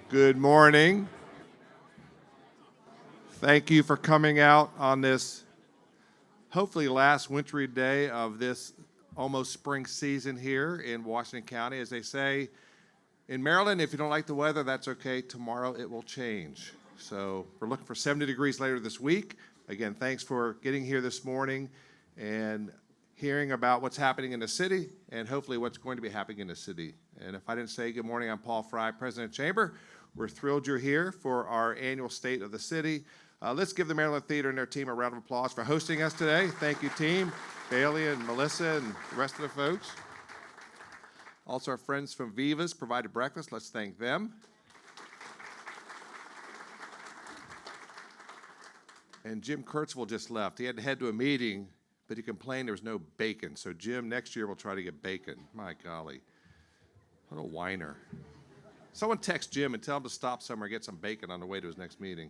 Good morning. Thank you for coming out on this hopefully last wintry day of this almost spring season here in Washington County. As they say in Maryland, if you don't like the weather, that's okay. Tomorrow it will change. So we're looking for 70 degrees later this week. Again, thanks for getting here this morning and hearing about what's happening in the city and hopefully what's going to be happening in the city. And if I didn't say good morning, I'm Paul Fry, President of Chamber. We're thrilled you're here for our annual State of the City. Let's give the Maryland Theater and their team a round of applause for hosting us today. Thank you, team. Bailey and Melissa and the rest of the folks. Also, our friends from Viva's provided breakfast. Let's thank them. And Jim Kurtzville just left. He had to head to a meeting, but he complained there was no bacon. So, Jim, next year we'll try to get bacon. My golly. What a whiner. Someone text Jim and tell him to stop somewhere and get some bacon on the way to his next meeting.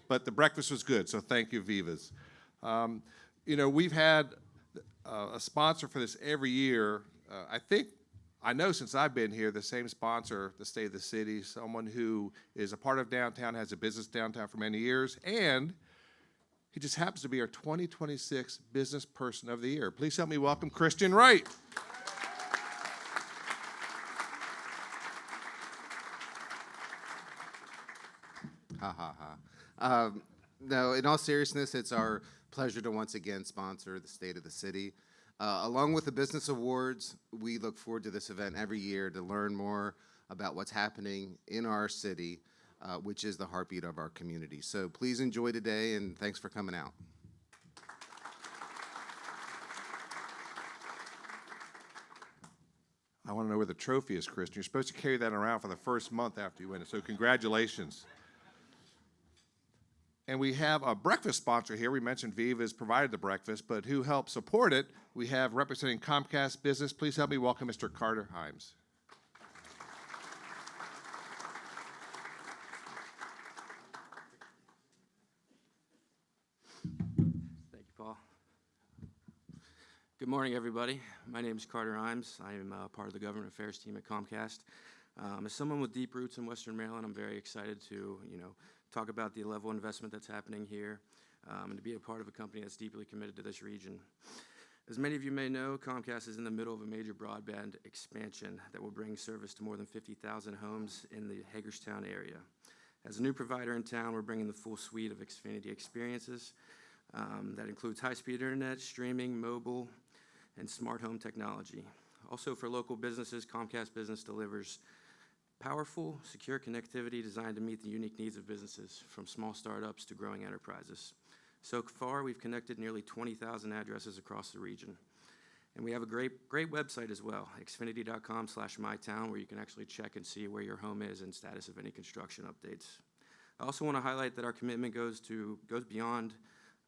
But the breakfast was good, so thank you, Viva's. We've had a sponsor for this every year. I know since I've been here, the same sponsor, the State of the City, someone who is a part of downtown, has a business downtown for many years, and he just happens to be our 2026 Business Person of the Year. Please help me welcome Christian Wright. Ha ha ha. No, in all seriousness, it's our pleasure to once again sponsor the State of the City. Along with the Business Awards, we look forward to this event every year to learn more about what's happening in our city, which is the heartbeat of our community. So please enjoy today, and thanks for coming out. I want to know where the trophy is, Christian. You're supposed to carry that around for the first month after you win it, so congratulations. And we have a breakfast sponsor here. We mentioned Viva's provided the breakfast, but who helped support it? We have representing Comcast Business. Please help me welcome Mr. Carter Himes. Thank you, Paul. Good morning, everybody. My name is Carter Himes. I am part of the Government Affairs team at Comcast. As someone with deep roots in Western Maryland, I'm very excited to, talk about the level of investment that's happening here and to be a part of a company that's deeply committed to this region. As many of you may know, Comcast is in the middle of a major broadband expansion that will bring service to more than 50,000 homes in the Hagerstown area. As a new provider in town, we're bringing the full suite of Xfinity experiences that includes high-speed internet, streaming, mobile, and smart home technology. Also for local businesses, Comcast Business delivers powerful, secure connectivity designed to meet the unique needs of businesses, from small startups to growing enterprises. So far, we've connected nearly 20,000 addresses across the region. And we have a great website as well, xfinity.com/mytown, where you can actually check and see where your home is and status of any construction updates. I also want to highlight that our commitment goes beyond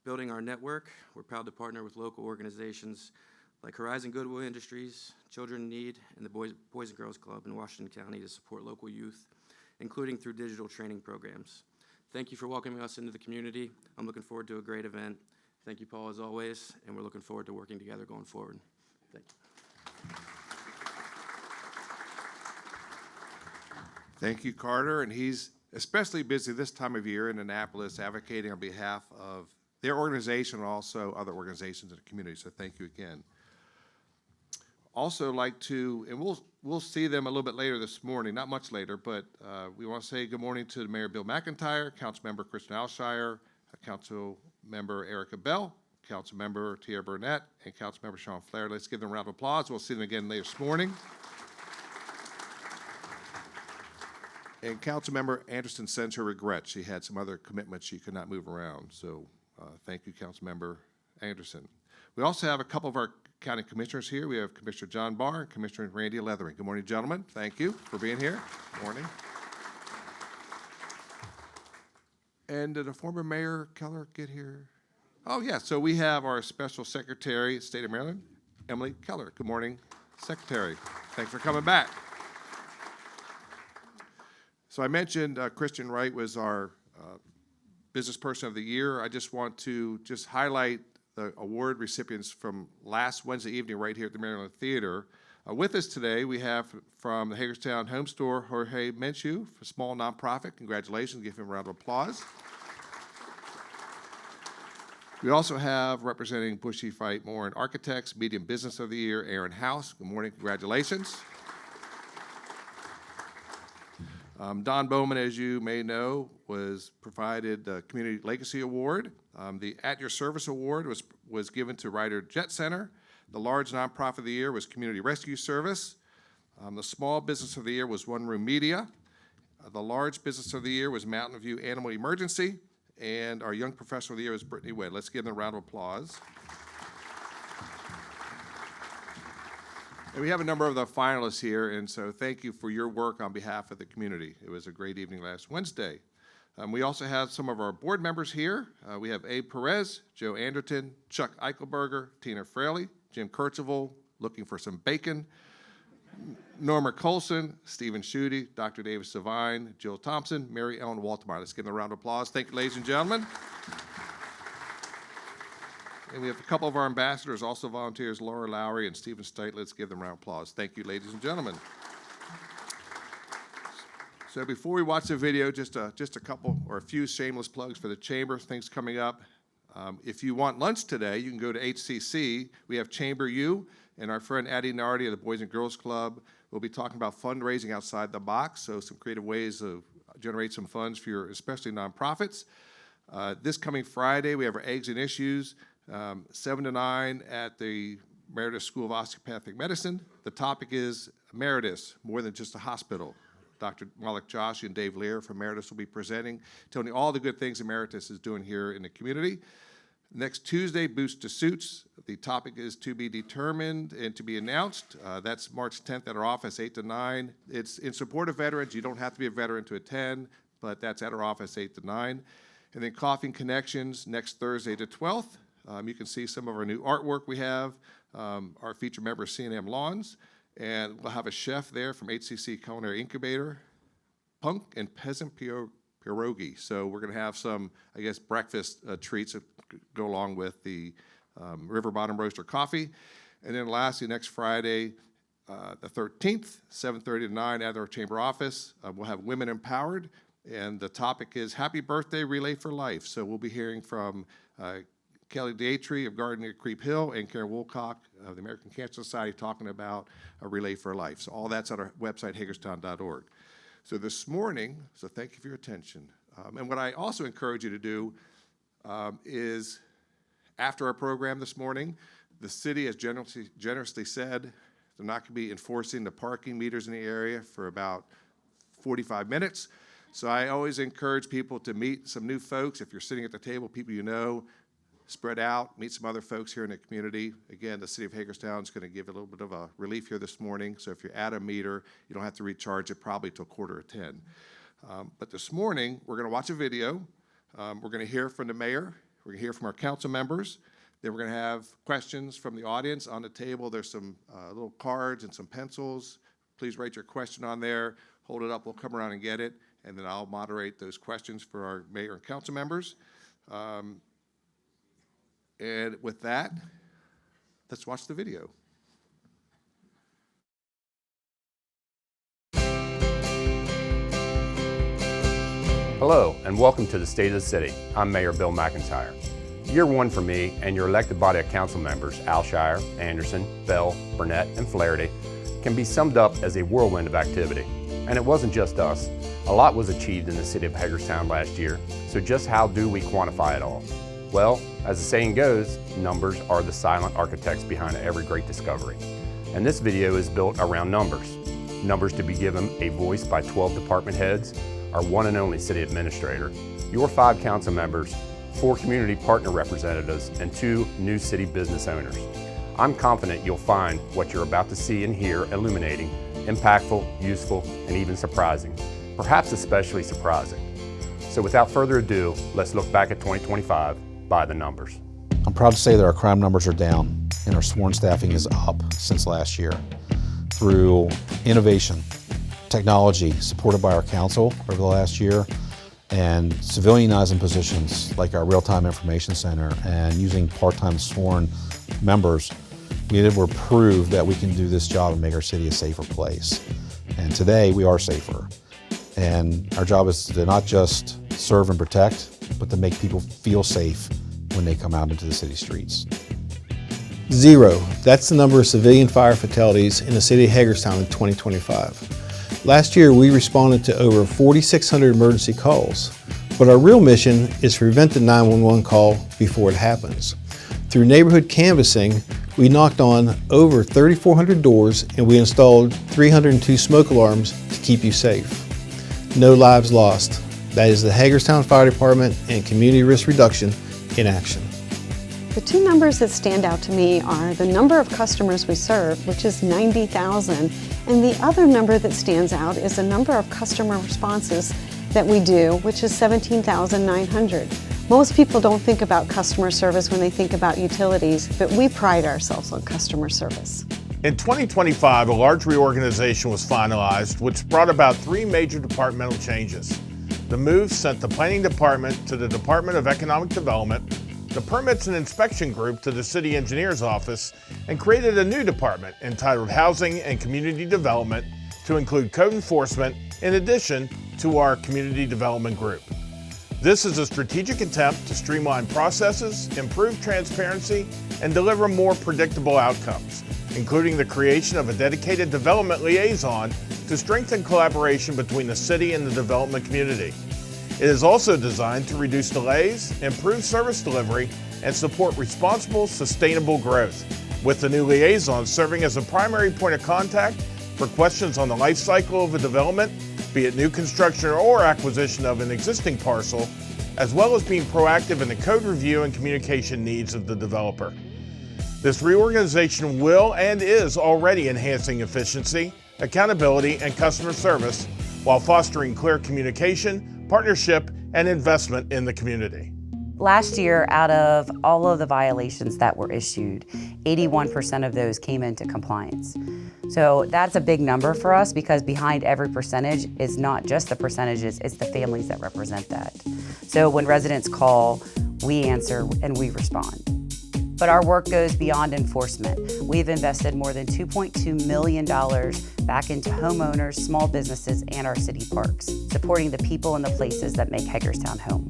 building our network. We're proud to partner with local organizations like Horizon Goodwill Industries, Children in Need, and the Boys and Girls Club in Washington County to support local youth, including through digital training programs. Thank you for welcoming us into the community. I'm looking forward to a great event. Thank you, Paul, as always, and we're looking forward to working together going forward. Thank you. Thank you, Carter. And he's especially busy this time of year in Annapolis advocating on behalf of their organization and also other organizations in the community. So thank you again. Also like to, and we'll see them a little bit later this morning, not much later, but we want to say good morning to Mayor Bill McIntyre, Councilmember Kristen Alshire, Councilmember Erica Bell, Councilmember Tia Burnett, and Councilmember Sean Flair. Let's give them a round of applause. We'll see them again later this morning. And Councilmember Anderson sends her regrets. She had some other commitments she could not move around. So thank you, Councilmember Anderson. We also have a couple of our county commissioners here. We have Commissioner John Barr and Commissioner Randy Leathering. Good morning, gentlemen. Thank you for being here. Good morning. And did a former Mayor Keller get here? Oh, yeah. So we have our Special Secretary, State of Maryland, Emily Keller. Good morning, Secretary. Thanks for coming back. So I mentioned Christian Wright was our Business Person of the Year. I just want to highlight the award recipients from last Wednesday evening right here at the Maryland Theater. With us today, we have from the Hagerstown Home Store, Jorge Menchu, for small nonprofit. Congratulations. Give him a round of applause. We also have representing Bushy Fight Moore Architects, Medium Business of the Year, Aaron House. Good morning. Congratulations. Don Bowman, as you may know, was provided the Community Legacy Award. The At Your Service Award was given to Ryder Jet Center. The Large Nonprofit of the Year was Community Rescue Service. The Small Business of the Year was One Room Media. The Large Business of the Year was Mountain View Animal Emergency. And our Young Professional of the Year was Brittany Wade. Let's give them a round of applause. And we have a number of the finalists here, and so thank you for your work on behalf of the community. It was a great evening last Wednesday. We also have some of our board members here. We have Abe Perez, Joe Anderton, Chuck Eichelberger, Tina Fraley, Jim Kercheval, looking for some bacon, Norma Colson, Stephen Schutte, Dr. Davis Devine, Jill Thompson, Mary Ellen Waltemar. Let's give them a round of applause. Thank you, ladies and gentlemen. And we have a couple of our ambassadors, also volunteers, Laura Lowry and Stephen Stite. Let's give them a round of applause. Thank you, ladies and gentlemen. So before we watch the video, just a couple or a few shameless plugs for the chamber, things coming up. If you want lunch today, you can go to HCC. We have Chamber U, and our friend Addie Nardi of the Boys and Girls Club will be talking about fundraising outside the box, so some creative ways to generate some funds for your, especially nonprofits. This coming Friday, we have our Eggs and Issues, 7 to 9 at the Meredith School of Osteopathic Medicine. The topic is Meredith, more than just a hospital. Dr. Malik Joshi and Dave Lear from Meredith will be presenting, telling you all the good things Emeritus is doing here in the community. Next Tuesday, Boost to Suits. The topic is to be determined and to be announced. That's March 10th at our office, 8 to 9. It's in support of veterans. You don't have to be a veteran to attend, but that's at our office, 8 to 9. And then Coffee and Connections next Thursday the 12th. You can see some of our new artwork we have. Our featured member is C&M Lawns. And we'll have a chef there from HCC Culinary Incubator, Punk and Peasant Pierogi. So we're going to have some, I guess, breakfast treats that go along with the River Bottom Roaster coffee. And then lastly, next Friday, the 13th, 7:30 to 9 at our chamber office, we'll have Women Empowered. And the topic is Happy Birthday Relay for Life. So we'll be hearing from Kelly Dietry of Gardner Creep Hill and Karen Woolcock of the American Cancer Society talking about a Relay for Life. So all that's on our website, hagerstown.org. So this morning, so thank you for your attention. And what I also encourage you to do is after our program this morning, the city has generously said they're not going to be enforcing the parking meters in the area for about 45 minutes. So I always encourage people to meet some new folks. If you're sitting at the table, people you know, spread out, meet some other folks here in the community. Again, the city of Hagerstown is going to give a little bit of a relief here this morning. So if you're at a meter, you don't have to recharge it probably till 9:45. But this morning, we're going to watch a video. We're going to hear from the mayor. We're going to hear from our council members. Then we're going to have questions from the audience. On the table, there's some little cards and some pencils. Please write your question on there. Hold it up. We'll come around and get it. And then I'll moderate those questions for our mayor and council members. And with that, let's watch the video. Hello, and welcome to the State of the City. I'm Mayor Bill McIntyre. Year one for me and your elected body of council members, Alshire, Anderson, Bell, Burnett, and Flaherty, can be summed up as a whirlwind of activity. And it wasn't just us. A lot was achieved in the city of Hagerstown last year, so just how do we quantify it all? Well, as the saying goes, numbers are the silent architects behind every great discovery. And this video is built around numbers. Numbers to be given a voice by 12 department heads, our one and only city administrator, your 5 council members, 4 community partner representatives, and 2 new city business owners. I'm confident you'll find what you're about to see and hear illuminating, impactful, useful, and even surprising, perhaps especially surprising. So without further ado, let's look back at 2025 by the numbers. I'm proud to say that our crime numbers are down and our sworn staffing is up since last year through innovation, technology supported by our council over the last year, and civilianizing positions like our real-time information center and using part-time sworn members We were proved that we can do this job and make our city a safer place. And today we are safer. And our job is to not just serve and protect, but to make people feel safe when they come out into the city streets. 0. That's the number of civilian fire fatalities in the city of Hagerstown in 2025. Last year, we responded to over 4,600 emergency calls, but our real mission is to prevent the 911 call before it happens. Through neighborhood canvassing, we knocked on over 3,400 doors and we installed 302 smoke alarms to keep you safe. No lives lost. That is the Hagerstown Fire Department and Community Risk Reduction in action. The two numbers that stand out to me are the number of customers we serve, which is 90,000, and the other number that stands out is the number of customer responses that we do, which is 17,900. Most people don't think about customer service when they think about utilities, but we pride ourselves on customer service. In 2025, a large reorganization was finalized, which brought about 3 major departmental changes. The move sent the Planning Department to the Department of Economic Development, the Permits and Inspection Group to the City Engineer's Office, and created a new department entitled Housing and Community Development to include code enforcement in addition to our Community Development Group. This is a strategic attempt to streamline processes, improve transparency, and deliver more predictable outcomes, including the creation of a dedicated development liaison to strengthen collaboration between the city and the development community. It is also designed to reduce delays, improve service delivery, and support responsible, sustainable growth, with the new liaison serving as a primary point of contact for questions on the life cycle of a development, be it new construction or acquisition of an existing parcel, as well as being proactive in the code review and communication needs of the developer. This reorganization will and is already enhancing efficiency, accountability, and customer service while fostering clear communication, partnership, and investment in the community. Last year, out of all of the violations that were issued, 81% of those came into compliance. So that's a big number for us because behind every percentage is not just the percentages, it's the families that represent that. So when residents call, we answer and we respond. But our work goes beyond enforcement. We've invested more than $2.2 million back into homeowners, small businesses, and our city parks, supporting the people and the places that make Hagerstown home.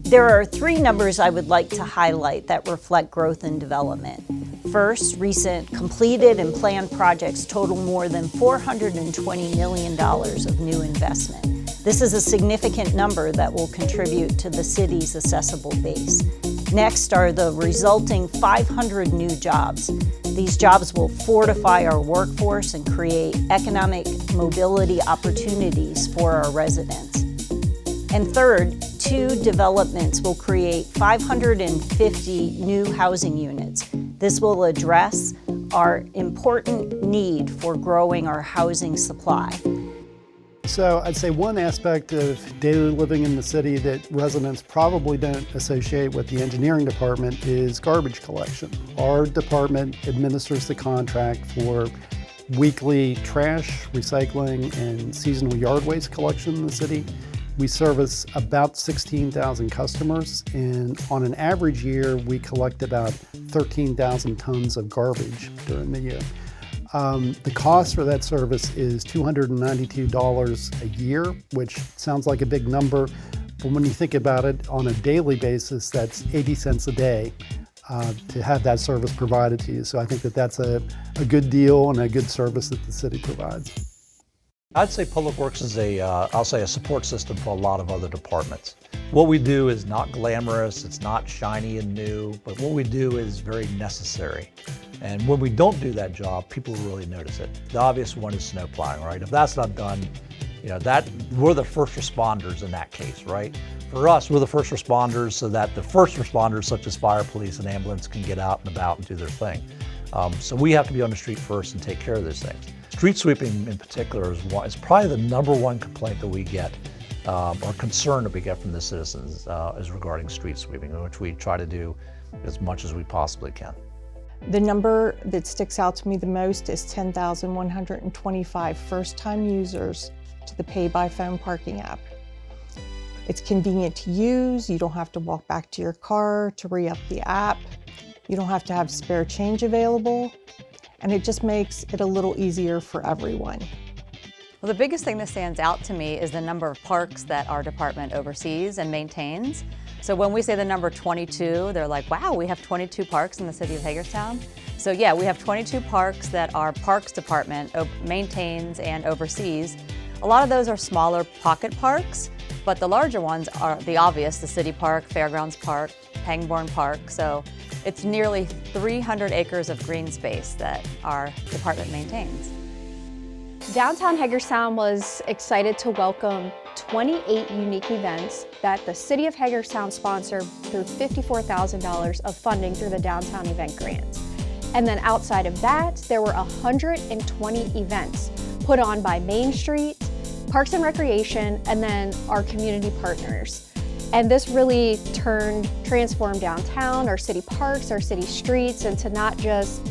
There are 3 numbers I would like to highlight that reflect growth and development. First, recent completed and planned projects total more than $420 million of new investment. This is a significant number that will contribute to the city's assessable base. Next are the resulting 500 new jobs. These jobs will fortify our workforce and create economic mobility opportunities for our residents. And third, 2 developments will create 550 new housing units. This will address our important need for growing our housing supply. So I'd say one aspect of daily living in the city that residents probably don't associate with the engineering department is garbage collection. Our department administers the contract for weekly trash, recycling, and seasonal yard waste collection in the city. We service about 16,000 customers, and on an average year, we collect about 13,000 tons of garbage during the year. The cost for that service is $292 a year, which sounds like a big number, but when you think about it on a daily basis, that's 80 cents a day to have that service provided to you. So I think that that's a good deal and a good service that the city provides. I'd say Public Works is I'll say a support system for a lot of other departments. What we do is not glamorous, it's not shiny and new, but what we do is very necessary. And when we don't do that job, people really notice it. The obvious one is snow plowing, right? If that's not done, we're the first responders in that case, right? For us, we're the first responders so that the first responders, such as fire, police, and ambulance, can get out and about and do their thing. So we have to be on the street first and take care of those things. Street sweeping in particular is probably the #1 complaint that we get, or concern that we get from the citizens is regarding street sweeping, which we try to do as much as we possibly can. The number that sticks out to me the most is 10,125 first-time users to the Pay by Phone parking app. It's convenient to use. You don't have to walk back to your car to re-up the app. You don't have to have spare change available, and it just makes it a little easier for everyone. Well, the biggest thing that stands out to me is the number of parks that our department oversees and maintains. So when we say the number 22, they're like, wow, we have 22 parks in the city of Hagerstown. So yeah, we have 22 parks that our Parks Department maintains and oversees. A lot of those are smaller pocket parks, but the larger ones are the obvious, the City Park, Fairgrounds Park, Pangbourne Park. So it's nearly 300 acres of green space that our department maintains. Downtown Hagerstown was excited to welcome 28 unique events that the City of Hagerstown sponsored through $54,000 of funding through the Downtown Event Grant. And then outside of that, there were 120 events put on by Main Street, Parks and Recreation, and then our community partners. And this really transformed downtown, our city parks, our city streets, into not just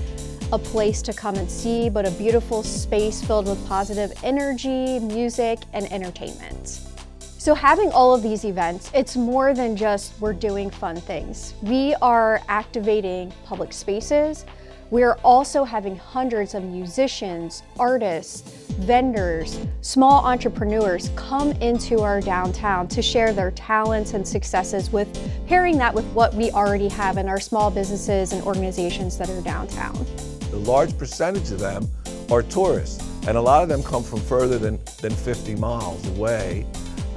a place to come and see, but a beautiful space filled with positive energy, music, and entertainment. So having all of these events, it's more than just we're doing fun things. We are activating public spaces. We are also having hundreds of musicians, artists, vendors, small entrepreneurs come into our downtown to share their talents and successes with pairing that with what we already have in our small businesses and organizations that are downtown. A large percentage of them are tourists, and a lot of them come from further than 50 miles away.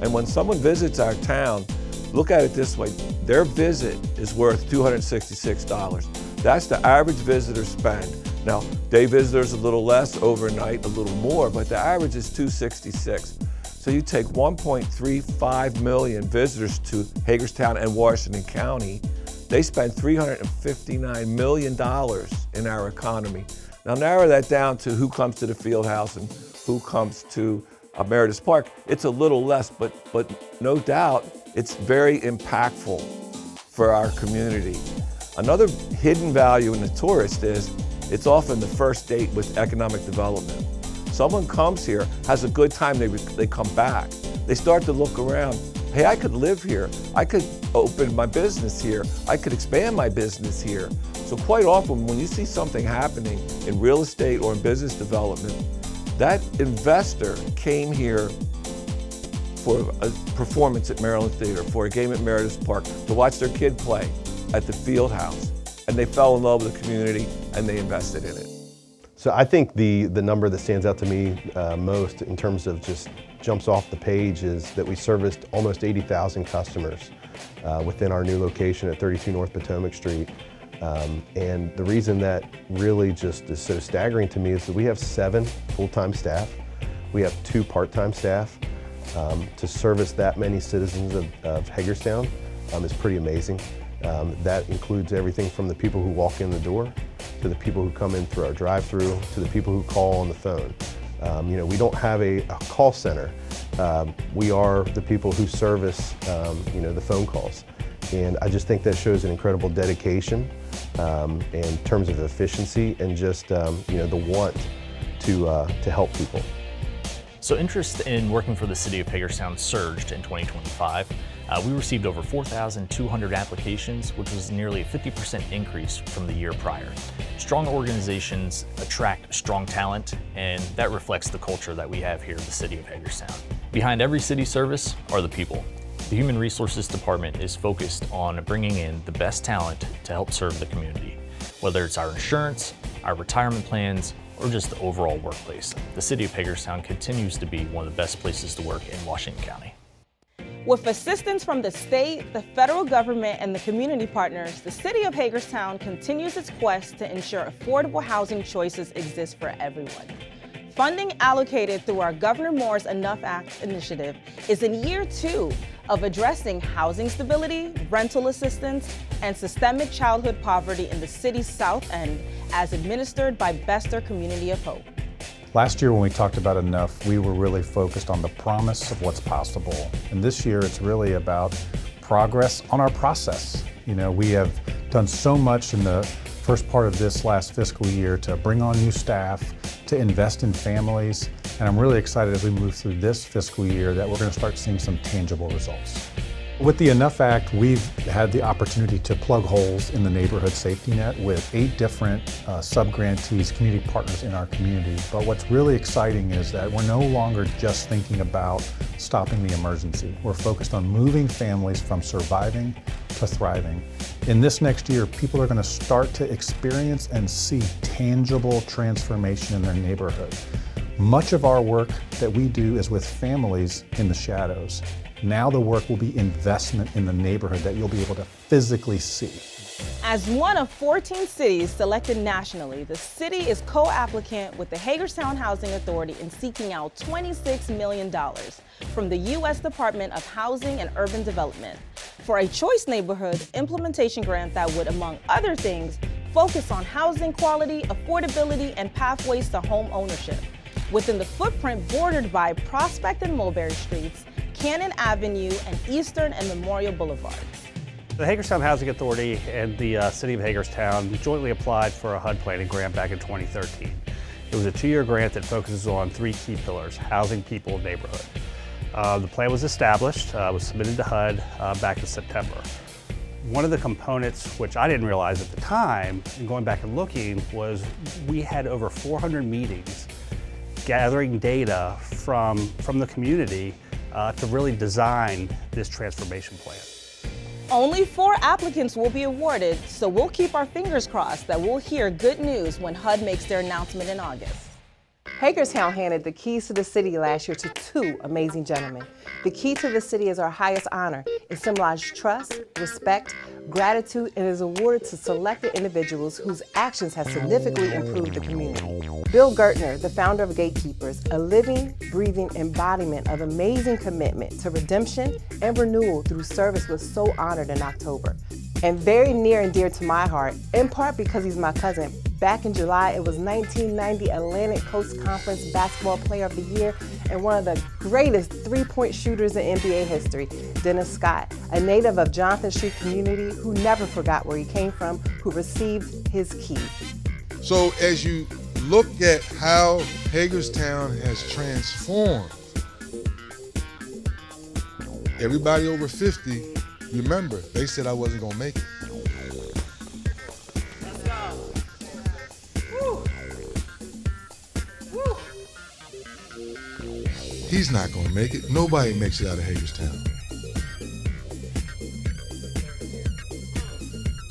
And when someone visits our town, look at it this way, their visit is worth $266. That's the average visitor spend. Now, day visitors a little less, overnight a little more, but the average is $266. So you take 1.35 million visitors to Hagerstown and Washington County, they spend $359 million in our economy. Now narrow that down to who comes to the field house and who comes to Meredith Park. It's a little less, but no doubt it's very impactful for our community. Another hidden value in the tourist is it's often the first date with economic development. Someone comes here, has a good time, they come back. They start to look around. Hey, I could live here. I could open my business here. I could expand my business here. So quite often when you see something happening in real estate or in business development, that investor came here for a performance at Maryland Theater, for a game at Meredith Park, to watch their kid play at the field house. And they fell in love with the community and they invested in it. So I think the number that stands out to me most in terms of just jumps off the page is that we serviced almost 80,000 customers within our new location at 32 North Potomac Street. And the reason that really just is so staggering to me is that we have 7 full-time staff. We have 2 part-time staff. To service that many citizens of Hagerstown is pretty amazing. That includes everything from the people who walk in the door, to the people who come in through our drive-through, to the people who call on the phone. We don't have a call center. We are the people who service, the phone calls. And I just think that shows an incredible dedication in terms of efficiency and just, the want to help people. So interest in working for the City of Hagerstown surged in 2025. We received over 4,200 applications, which was nearly a 50% increase from the year prior. Strong organizations attract strong talent, and that reflects the culture that we have here at the City of Hagerstown. Behind every city service are the people. The Human Resources Department is focused on bringing in the best talent to help serve the community. Whether it's our insurance, our retirement plans, or just the overall workplace, the City of Hagerstown continues to be one of the best places to work in Washington County. With assistance from the state, the federal government, and the community partners, the City of Hagerstown continues its quest to ensure affordable housing choices exist for everyone. Funding allocated through our Governor Moore's Enough Act initiative is in year 2 of addressing housing stability, rental assistance, and systemic childhood poverty in the city's South End as administered by Bester Community of Hope. Last year when we talked about Enough, we were really focused on the promise of what's possible. And this year it's really about progress on our process. We have done so much in the first part of this last fiscal year to bring on new staff, to invest in families, and I'm really excited as we move through this fiscal year that we're going to start seeing some tangible results. With the Enough Act, we've had the opportunity to plug holes in the neighborhood safety net with 8 different sub-grantees, community partners in our community. But what's really exciting is that we're no longer just thinking about stopping the emergency. We're focused on moving families from surviving to thriving. In this next year, people are going to start to experience and see tangible transformation in their neighborhood. Much of our work that we do is with families in the shadows. Now the work will be investment in the neighborhood that you'll be able to physically see. As one of 14 cities selected nationally, the city is co-applicant with the Hagerstown Housing Authority in seeking out $26 million from the U.S. Department of Housing and Urban Development for a Choice Neighborhood implementation grant that would, among other things, focus on housing quality, affordability, and pathways to home ownership within the footprint bordered by Prospect and Mulberry Streets, Cannon Avenue, and Eastern and Memorial Boulevards. The Hagerstown Housing Authority and the City of Hagerstown jointly applied for a HUD planning grant back in 2013. It was a 2-year grant that focuses on 3 key pillars: housing, people, and neighborhood. The plan was established, was submitted to HUD back in September. One of the components, which I didn't realize at the time, and going back and looking, was we had over 400 meetings gathering data from the community to really design this transformation plan. Only 4 applicants will be awarded, so we'll keep our fingers crossed that we'll hear good news when HUD makes their announcement in August. Hagerstown handed the keys to the city last year to 2 amazing gentlemen. The key to the city is our highest honor. It symbolizes trust, respect, gratitude, and is awarded to selected individuals whose actions have significantly improved the community. Bill Gertner, the founder of Gatekeepers, a living, breathing embodiment of amazing commitment to redemption and renewal through service, was so honored in October. And very near and dear to my heart, in part because he's my cousin. Back in July, it was 1990 Atlantic Coast Conference Basketball Player of the Year and one of the greatest 3-point shooters in NBA history, Dennis Scott, a native of Jonathan Street community who never forgot where he came from, who received his key. So as you look at how Hagerstown has transformed, everybody over 50, remember, they said I wasn't gonna make it. He's not gonna make it. Nobody makes it out of Hagerstown.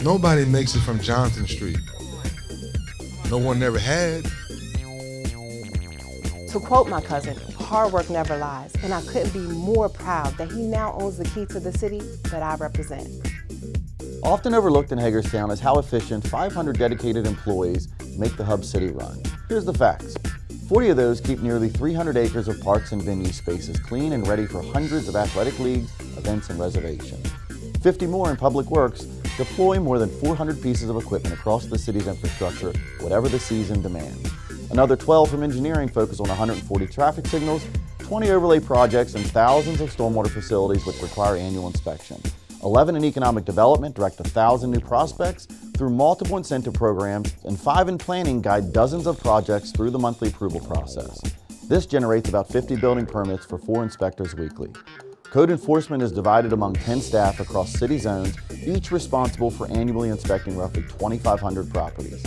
Nobody makes it from Jonathan Street. No one never had. To quote my cousin, hard work never lies, and I couldn't be more proud that he now owns the key to the city that I represent. Often overlooked in Hagerstown is how efficient 500 dedicated employees make the hub city run. Here's the facts. 40 of those keep nearly 300 acres of parks and venue spaces clean and ready for hundreds of athletic leagues, events, and reservations. 50 more in public works deploy more than 400 pieces of equipment across the city's infrastructure, whatever the season demands. Another 12 from engineering focus on 140 traffic signals, 20 overlay projects, and thousands of stormwater facilities which require annual inspection. 11 in economic development direct 1,000 new prospects through multiple incentive programs, and 5 in planning guide dozens of projects through the monthly approval process. This generates about 50 building permits for 4 inspectors weekly. Code enforcement is divided among 10 staff across city zones, each responsible for annually inspecting roughly 2,500 properties.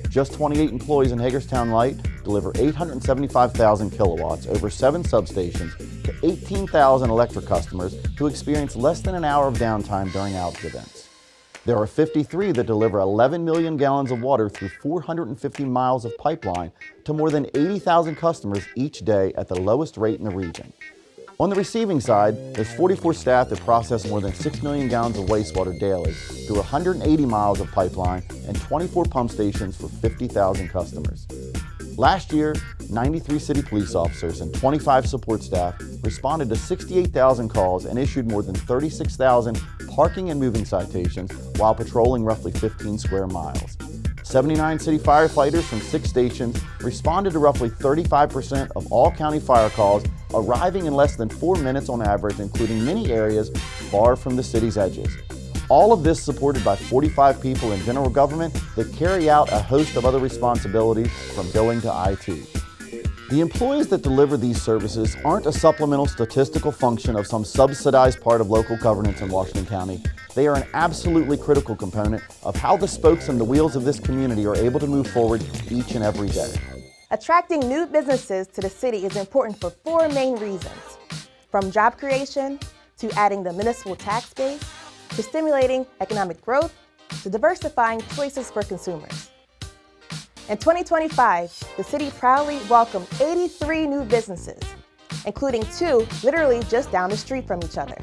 Just 28 employees in Hagerstown Light deliver 875,000 kilowatts over 7 substations to 18,000 electric customers who experience less than an hour of downtime during outage events. There are 53 that deliver 11 million gallons of water through 450 miles of pipeline to more than 80,000 customers each day at the lowest rate in the region. On the receiving side, there's 44 staff that process more than 6 million gallons of wastewater daily through 180 miles of pipeline and 24 pump stations for 50,000 customers. Last year, 93 city police officers and 25 support staff responded to 68,000 calls and issued more than 36,000 parking and moving citations while patrolling roughly 15 square miles. 79 city firefighters from 6 stations responded to roughly 35% of all county fire calls, arriving in less than 4 minutes on average, including many areas far from the city's edges. All of this supported by 45 people in general government that carry out a host of other responsibilities from billing to IT. The employees that deliver these services aren't a supplemental statistical function of some subsidized part of local governance in Washington County. They are an absolutely critical component of how the spokes and the wheels of this community are able to move forward each and every day. Attracting new businesses to the city is important for 4 main reasons. From job creation, to adding the municipal tax base, to stimulating economic growth, to diversifying choices for consumers. In 2025, the city proudly welcomed 83 new businesses, including 2 literally just down the street from each other.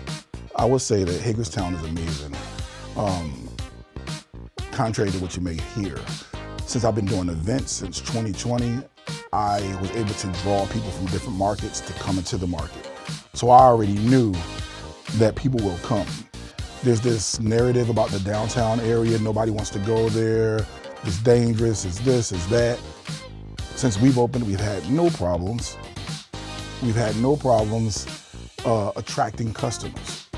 I would say that Hagerstown is amazing. Contrary to what you may hear, since I've been doing events since 2020, I was able to draw people from different markets to come into the market. So I already knew that people will come. There's this narrative about the downtown area, nobody wants to go there, it's dangerous, it's this, it's that. Since we've opened, we've had no problems. We've had no problems attracting customers,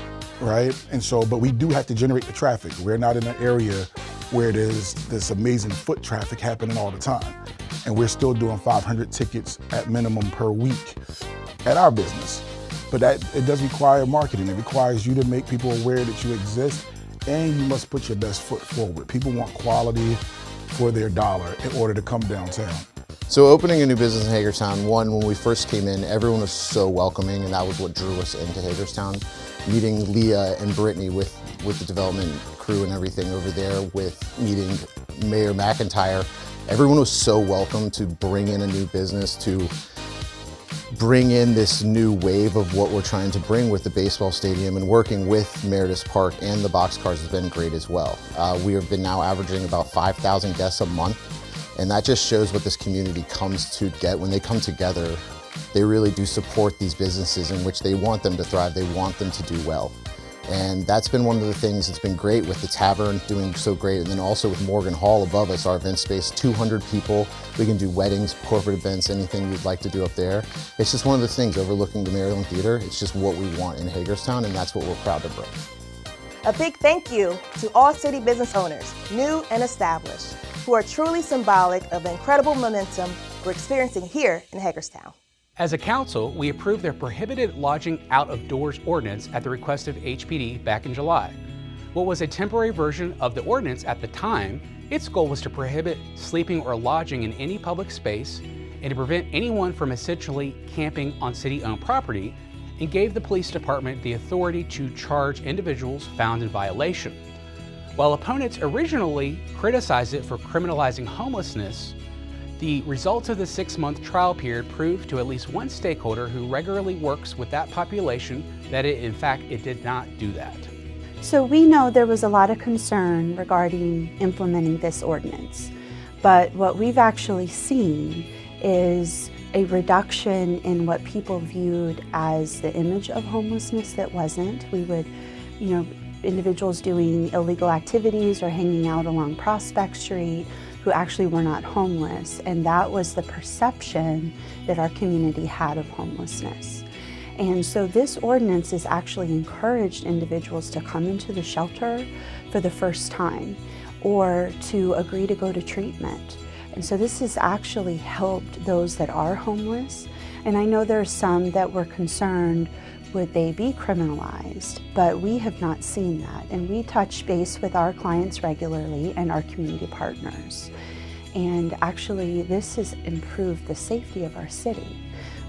right? And so, but we do have to generate the traffic. We're not in an area where there's this amazing foot traffic happening all the time. And we're still doing 500 tickets at minimum per week at our business. But it does require marketing. It requires you to make people aware that you exist, and you must put your best foot forward. People want quality for their dollar in order to come downtown. So opening a new business in Hagerstown, when we first came in, everyone was so welcoming, and that was what drew us into Hagerstown. Meeting Leah and Brittany with the development crew and everything over there, with meeting Mayor McIntyre, everyone was so welcome to bring in a new business, to bring in this new wave of what we're trying to bring with the baseball stadium, and working with Meredith Park and the boxcars has been great as well. We have been now averaging about 5,000 guests a month, and that just shows what this community comes to get. When they come together, they really do support these businesses in which they want them to thrive, they want them to do well. And that's been one of the things that's been great with the tavern doing so great, and then also with Morgan Hall above us, our event space, 200 people. We can do weddings, corporate events, anything you'd like to do up there. It's just one of the things overlooking the Maryland Theater. It's just what we want in Hagerstown, and that's what we're proud to bring. A big thank you to all city business owners, new and established, who are truly symbolic of the incredible momentum we're experiencing here in Hagerstown. As a council, we approved their prohibited lodging out of doors ordinance at the request of HPD back in July. What was a temporary version of the ordinance at the time, its goal was to prohibit sleeping or lodging in any public space and to prevent anyone from essentially camping on city-owned property, and gave the police department the authority to charge individuals found in violation. While opponents originally criticized it for criminalizing homelessness, the results of the 6-month trial period proved to at least one stakeholder who regularly works with that population that in fact, it did not do that. So we know there was a lot of concern regarding implementing this ordinance, but what we've actually seen is a reduction in what people viewed as the image of homelessness that wasn't. We would, individuals doing illegal activities or hanging out along Prospect Street who actually were not homeless, and that was the perception that our community had of homelessness. And so this ordinance has actually encouraged individuals to come into the shelter for the first time or to agree to go to treatment. And so this has actually helped those that are homeless. And I know there are some that were concerned, would they be criminalized? But we have not seen that. And we touch base with our clients regularly and our community partners. And actually, this has improved the safety of our city,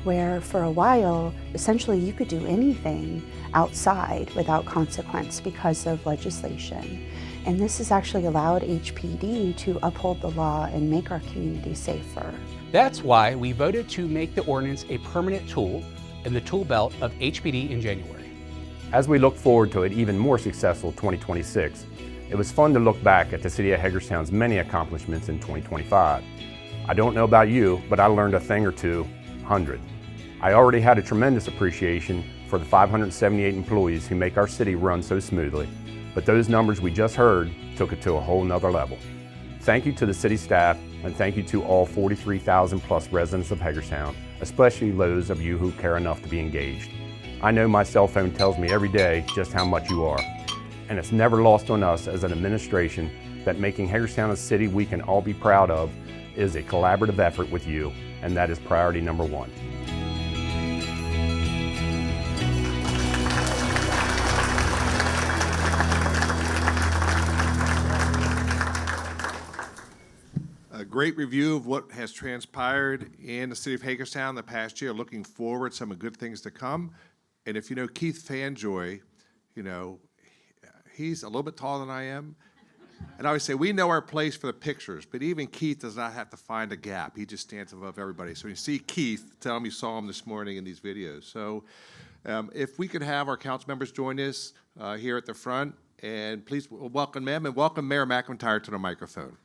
where for a while, essentially you could do anything outside without consequence because of legislation. And this has actually allowed HPD to uphold the law and make our community safer. That's why we voted to make the ordinance a permanent tool in the tool belt of HPD in January. As we look forward to an even more successful 2026, it was fun to look back at the City of Hagerstown's many accomplishments in 2025. I don't know about you, but I learned a thing or two, 100. I already had a tremendous appreciation for the 578 employees who make our city run so smoothly, but those numbers we just heard took it to a whole nother level. Thank you to the city staff, and thank you to all 43,000 plus residents of Hagerstown, especially those of you who care enough to be engaged. I know my cell phone tells me every day just how much you are, and it's never lost on us as an administration that making Hagerstown a city we can all be proud of is a collaborative effort with you. and that is priority number one. A great review of what has transpired in the city of Hagerstown the past year. Looking forward, some of good things to come. And if you know Keith Fanjoy, you know, he's a little bit taller than I am. And I always say, we know our place for the pictures, but even Keith does not have to find a gap. He just stands above everybody. So when you see Keith, tell him you saw him this morning in these videos. So if we could have our council members join us here at the front, and please welcome them, and welcome Mayor McIntyre to the microphone.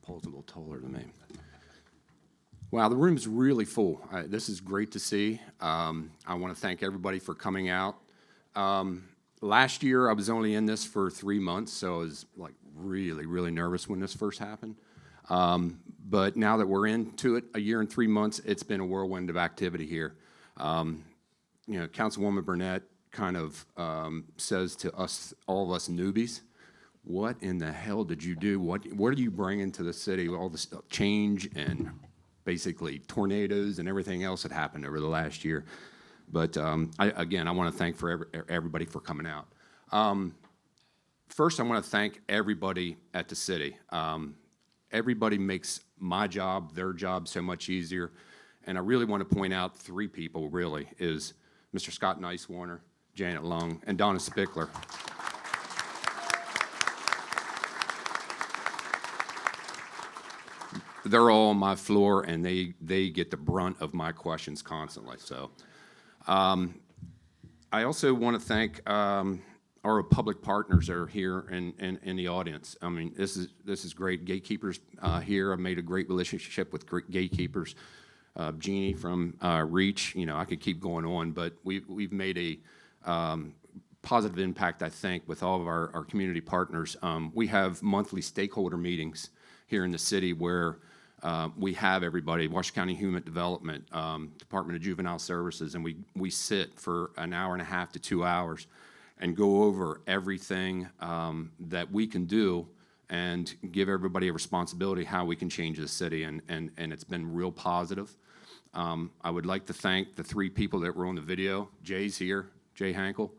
Paul's a little taller than me. Wow, the room's really full. This is great to see. I want to thank everybody for coming out. Last year, I was only in this for 3 months, so I was like really nervous when this first happened. But now that we're into it, a year and 3 months, it's been a whirlwind of activity here. You know, Councilwoman Burnett kind of says to us, all of us newbies, what in the hell did you do? What are you bringing to the city? All this change and basically tornadoes and everything else that happened over the last year. But again, I want to thank everybody for coming out. First, I want to thank everybody at the city. Everybody makes my job, their job so much easier. And I really want to point out 3 people, really, is Mr. Scott Nicewarner, Janet Lung, and Donna Spickler. They're all on my floor, and they get the brunt of my questions constantly. So, I also want to thank our public partners that are here in the audience. I mean, this is great. Gatekeepers here. I've made a great relationship with gatekeepers. Jeannie from Reach. You know, I could keep going on, but we've made a positive impact, I think, with all of our community partners. We have monthly stakeholder meetings here in the city where we have everybody, Washington County Human Development, Department of Juvenile Services, and we sit for an hour and a half to 2 hours and go over everything that we can do and give everybody a responsibility how we can change the city, and it's been real positive. I would like to thank the 3 people that were on the video. Jay's here, Jay Hankel,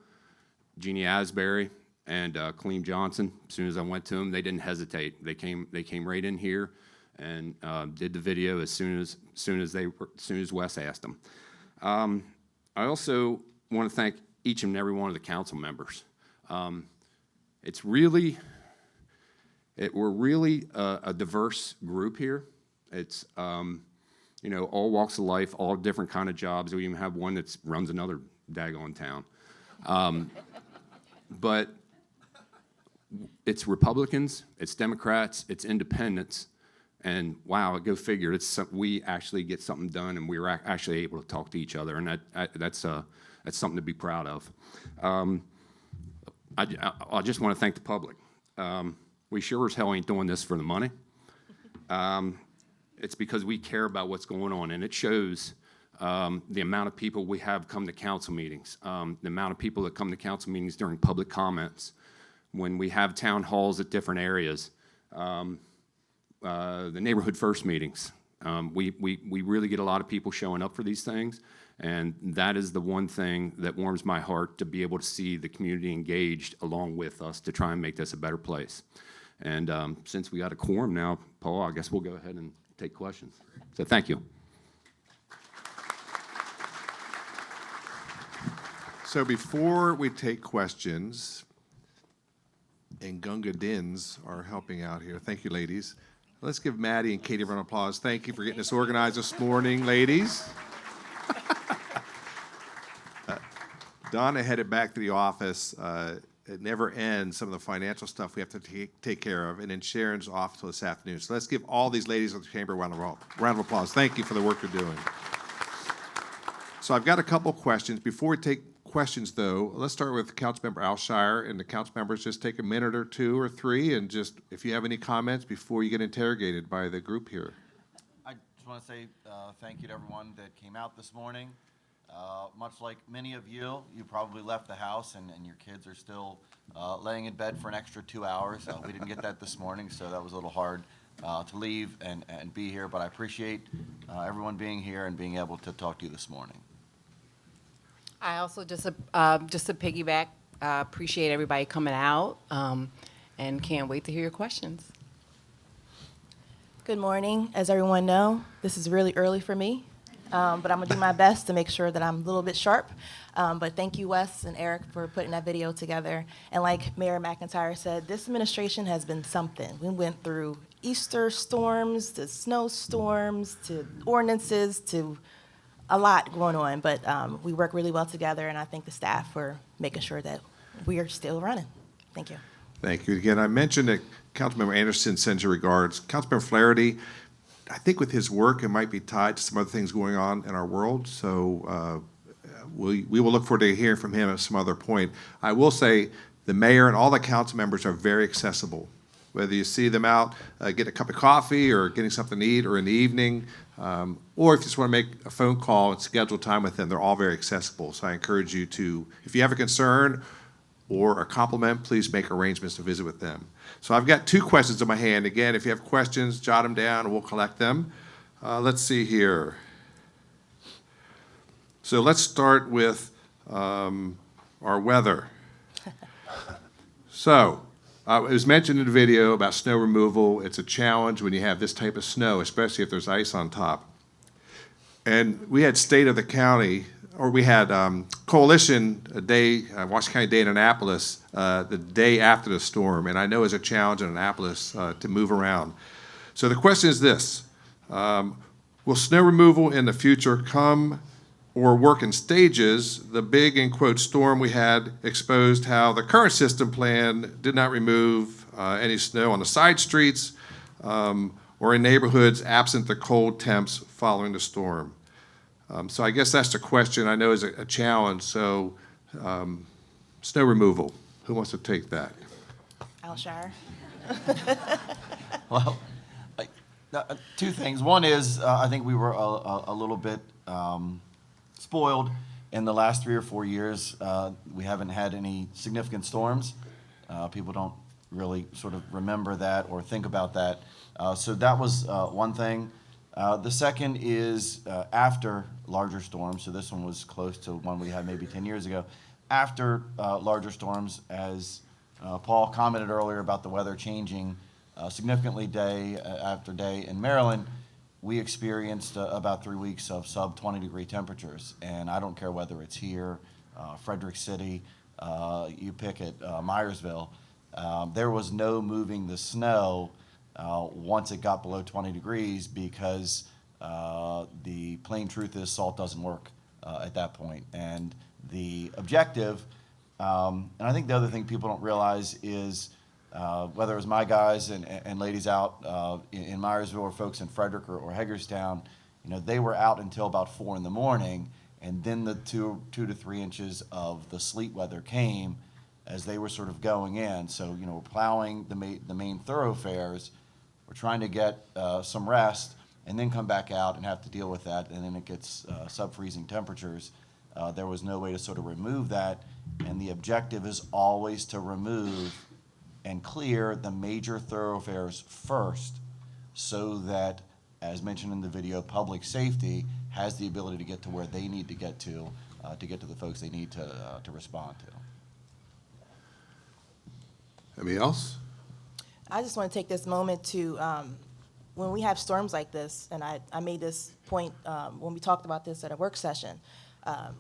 Jeannie Asbury, and Clem Johnson. As soon as I went to them, they didn't hesitate. They came right in here and did the video as soon as Wes asked them. I also want to thank each and every one of the council members. We're really a diverse group here. It's you know, all walks of life, all different kind of jobs. We even have one that runs another daggone town. But it's Republicans, it's Democrats, it's independents, and wow, go figure, we actually get something done, and we're actually able to talk to each other, and that's something to be proud of. I just want to thank the public. We sure as hell ain't doing this for the money. It's because we care about what's going on, and it shows the amount of people we have come to council meetings, the amount of people that come to council meetings during public comments, when we have town halls at different areas, the neighborhood first meetings. We really get a lot of people showing up for these things, and that is the one thing that warms my heart, to be able to see the community engaged along with us to try and make this a better place. And since we got a quorum now, Paul, I guess we'll go ahead and take questions. So thank you. So before we take questions, and Gunga Dins are helping out here. Thank you, ladies. Let's give Maddie and Katie a round of applause. Thank you for getting us organized this morning, ladies. Donna headed back to the office. It never ends, some of the financial stuff we have to take care of, and then Sharon's off till this afternoon. So let's give all these ladies of the chamber a round of applause. Thank you for the work you're doing. So I've got a couple questions. Before we take questions, though, let's start with Councilmember Alshire, and the council members just take a minute or 2 or 3, and just if you have any comments before you get interrogated by the group here. I just want to say thank you to everyone that came out this morning. Much like many of you, you probably left the house and your kids are still laying in bed for an extra 2 hours. We didn't get that this morning, so that was a little hard to leave and be here, but I appreciate everyone being here and being able to talk to you this morning. I also just to piggyback, appreciate everybody coming out and can't wait to hear your questions. Good morning. As everyone know, this is really early for me, but I'm gonna do my best to make sure that I'm a little bit sharp. But thank you, Wes and Eric, for putting that video together. And like Mayor McIntyre said, this administration has been something. We went through Easter storms, to snowstorms, to ordinances, to a lot going on. But we work really well together, and I thank the staff for making sure that we are still running. Thank you. Thank you. Again, I mentioned that Councilmember Anderson sends your regards. Councilmember Flaherty, I think with his work, it might be tied to some other things going on in our world. So we will look forward to hearing from him at some other point. I will say the mayor and all the council members are very accessible. Whether you see them out getting a cup of coffee or getting something to eat or in the evening, or if you just want to make a phone call and schedule time with them, they're all very accessible. So I encourage you to, if you have a concern or a compliment, please make arrangements to visit with them. So I've got 2 questions in my hand. Again, if you have questions, jot them down and we'll collect them. Let's see here. So let's start with our weather. So it was mentioned in the video about snow removal. It's a challenge when you have this type of snow, especially if there's ice on top. And we had State of the County, or we had Coalition Day, Washington County Day in Annapolis, the day after the storm. And I know it's a challenge in Annapolis to move around. So the question is this: will snow removal in the future come or work in stages? The big, in quote, storm we had exposed how the current system plan did not remove any snow on the side streets or in neighborhoods absent the cold temps following the storm. So I guess that's the question I know is a challenge. So snow removal, who wants to take that? Alshire. Well, 2 things. One is I think we were a little bit spoiled in the last 3 or 4 years. We haven't had any significant storms. People don't really sort of remember that or think about that. So that was one thing. The second is after larger storms, so this one was close to one we had maybe 10 years ago. After larger storms, as Paul commented earlier about the weather changing significantly day after day in Maryland, we experienced about 3 weeks of sub 20-degree temperatures. And I don't care whether it's here, Frederick City, you pick it, Myersville, there was no moving the snow once it got below 20 degrees because the plain truth is salt doesn't work at that point. And the objective, and I think the other thing people don't realize is whether it was my guys and ladies out in Myersville or folks in Frederick or Hagerstown, they were out until about 4 in the morning, and then the 2 to 3 inches of the sleet weather came as they were sort of going in. So, we're plowing the main thoroughfares. We're trying to get some rest and then come back out and have to deal with that, and then it gets sub-freezing temperatures. There was no way to sort of remove that, and the objective is always to remove and clear the major thoroughfares first so that, as mentioned in the video, public safety has the ability to get to where they need to get to the folks they need to respond to. Anybody else? I just want to take this moment to, when we have storms like this, and I made this point when we talked about this at a work session,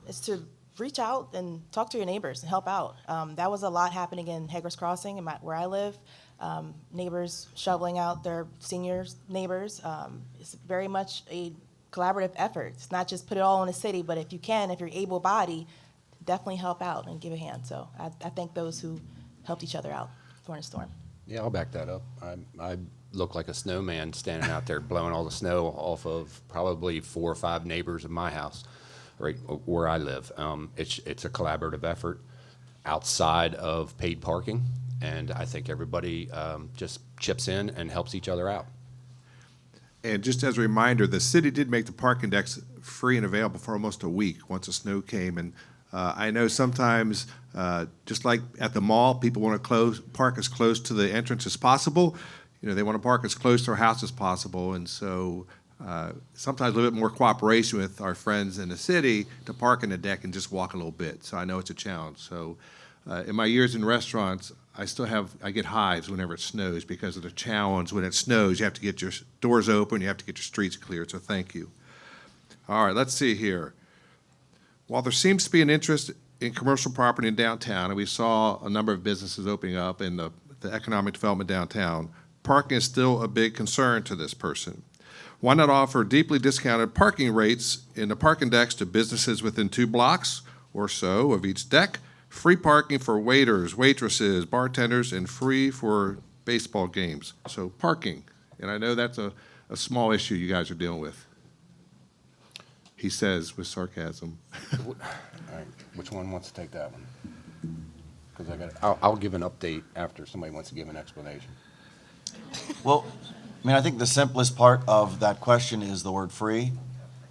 is to reach out and talk to your neighbors and help out. That was a lot happening in Hager's Crossing, where I live. Neighbors shoveling out their seniors' neighbors. It's very much a collaborative effort. It's not just put it all on the city, but if you're able-bodied, definitely help out and give a hand. So I thank those who helped each other out during the storm. Yeah, I'll back that up. I look like a snowman standing out there blowing all the snow off of probably 4 or 5 neighbors of my house, right where I live. It's a collaborative effort outside of paid parking, and I think everybody just chips in and helps each other out. And just as a reminder, the city did make the parking decks free and available for almost a week once the snow came. And I know sometimes, just like at the mall, people want to park as close to the entrance as possible. You know, they want to park as close to their house as possible. And so sometimes a little bit more cooperation with our friends in the city to park in the deck and just walk a little bit. So I know it's a challenge. So in my years in restaurants, I get hives whenever it snows because of the challenge. When it snows, you have to get your doors open, you have to get your streets cleared, so thank you. All right, let's see here. While there seems to be an interest in commercial property in downtown, and we saw a number of businesses opening up in the economic development downtown, parking is still a big concern to this person. Why not offer deeply discounted parking rates in the parking decks to businesses within 2 blocks or so of each deck? Free parking for waiters, waitresses, bartenders, and free for baseball games. So parking, and I know that's a small issue you guys are dealing with. He says with sarcasm. All right, which one wants to take that one? Because I'll give an update after somebody wants to give an explanation. Well, I mean, I think the simplest part of that question is the word free.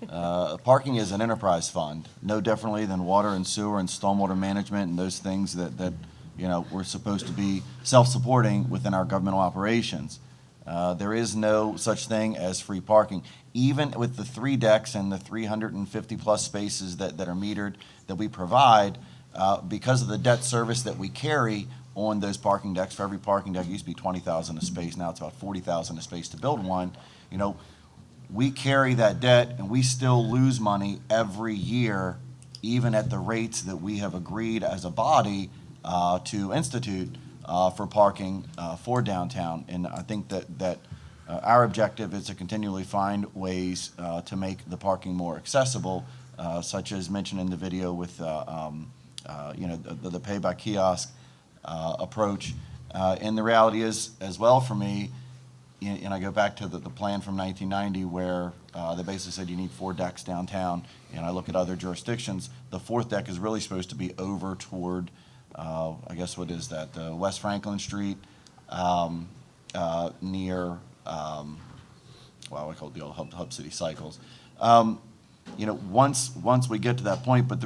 Parking is an enterprise fund, no differently than water and sewer and stormwater management and those things that you know, we're supposed to be self-supporting within our governmental operations. There is no such thing as free parking. Even with the 3 decks and the 350 plus spaces that are metered that we provide, because of the debt service that we carry on those parking decks, for every parking deck, it used to be 20,000 a space, now it's about 40,000 a space to build one. You know, we carry that debt and we still lose money every year, even at the rates that we have agreed as a body to institute for parking for downtown. And I think that our objective is to continually find ways to make the parking more accessible, such as mentioned in the video with you know, the pay by kiosk approach. And the reality is, as well for me, and I go back to the plan from 1990 where they basically said you need 4 decks downtown, and I look at other jurisdictions, the 4th deck is really supposed to be over toward, I guess what is that, West Franklin Street, near, well, I call it the old Hub City Cycles. You know, once we get to that point, but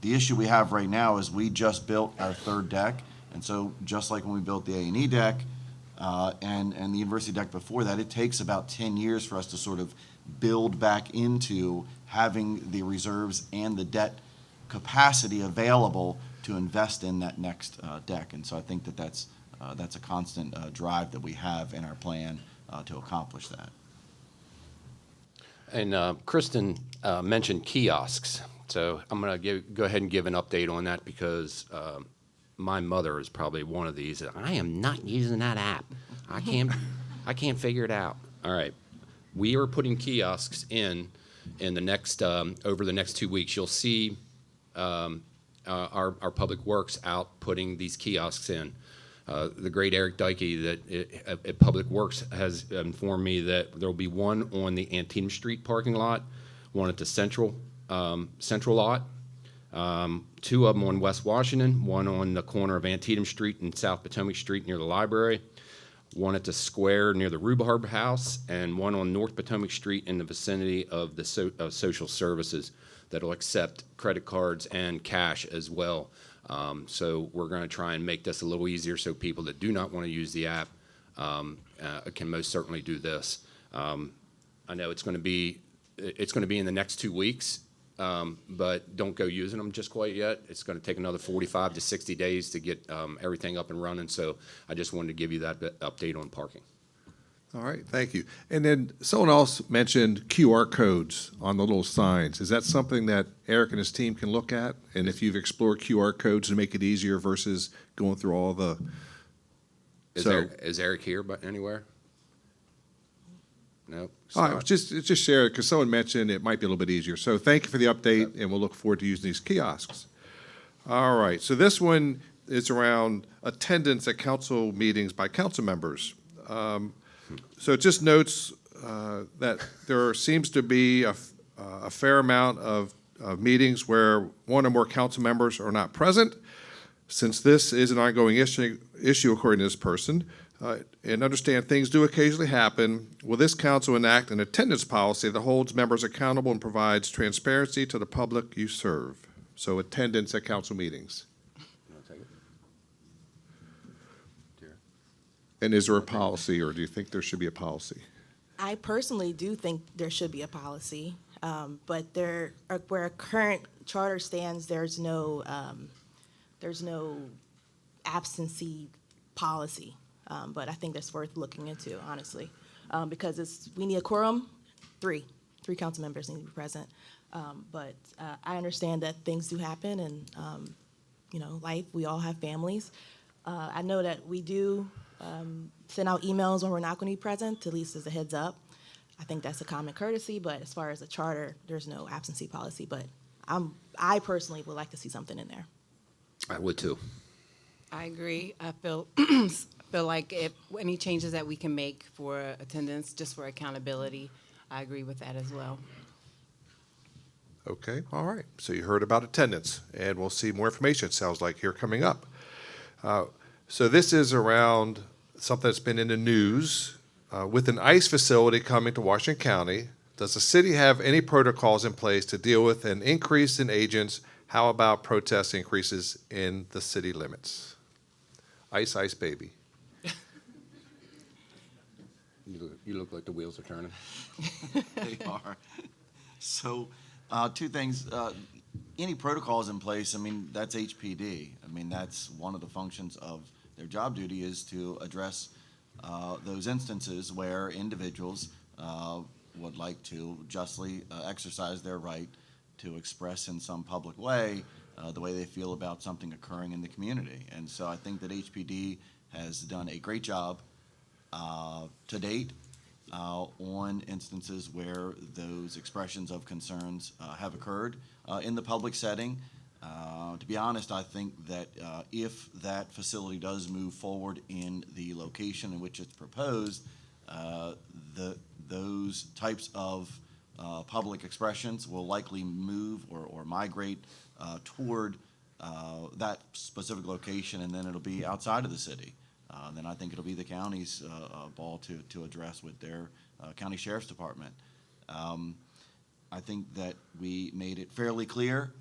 the issue we have right now is we just built our 3rd deck, and so just like when we built the A&E deck, and the university deck before that, it takes about 10 years for us to sort of build back into having the reserves and the debt capacity available to invest in that next deck. And so I think that's a constant drive that we have in our plan to accomplish that. And Kristen mentioned kiosks, so I'm going to go ahead and give an update on that because my mother is probably one of these. I am not using that app. I can't figure it out. All right, we are putting kiosks in the next over the next 2 weeks. You'll see our public works out putting these kiosks in. The great Eric Dykey at Public Works has informed me that there will be one on the Antietam Street parking lot, one at the Central lot, 2 of them on West Washington, one on the corner of Antietam Street and South Potomac Street near the library, one at the square near the Rhubarb House, and one on North Potomac Street in the vicinity of the social services that will accept credit cards and cash as well. So we're going to try and make this a little easier so people that do not want to use the app can most certainly do this. I know it's going to be in the next 2 weeks, but don't go using them just quite yet. It's going to take another 45 to 60 days to get everything up and running. So I just wanted to give you that update on parking. All right, thank you. And then someone else mentioned QR codes on the little signs. Is that something that Eric and his team can look at? And if you've explored QR codes to make it easier versus going through all the... Is Eric here anywhere? No. All right, just share it because someone mentioned it might be a little bit easier. So thank you for the update, and we'll look forward to using these kiosks. All right, so this one is around attendance at council meetings by council members. So it just notes that there seems to be a fair amount of meetings where one or more council members are not present. Since this is an ongoing issue according to this person, and understand things do occasionally happen, will this council enact an attendance policy that holds members accountable and provides transparency to the public you serve? So attendance at council meetings. And is there a policy, or do you think there should be a policy? I personally do think there should be a policy, but where a current charter stands, there's no absentee policy. But I think that's worth looking into, honestly, because we need a quorum, three council members need to be present. But I understand that things do happen, and life. We all have families. I know that we do send out emails when we're not going to be present, at least as a heads up. I think that's a common courtesy, but as far as a charter, there's no absentee policy. But I personally would like to see something in there. I would too. I agree. I feel like if any changes that we can make for attendance, just for accountability, I agree with that as well. Okay, all right. So you heard about attendance, and we'll see more information, it sounds like, here coming up. So this is around something that's been in the news. With an ICE facility coming to Washington County, does the city have any protocols in place to deal with an increase in agents? How about protest increases in the city limits? Ice, ice, baby. You look like the wheels are turning. They are. So, two things. Any protocols in place, I mean, that's HPD. I mean, that's one of the functions of their job duty is to address those instances where individuals would like to justly exercise their right to express in some public way the way they feel about something occurring in the community. And so I think that HPD has done a great job to date on instances where those expressions of concerns have occurred in the public setting. To be honest, I think that if that facility does move forward in the location in which it's proposed, those types of public expressions will likely move or migrate toward that specific location, and then it'll be outside of the city. Then I think it'll be the county's ball to address with their county sheriff's department. I think that we made it fairly clear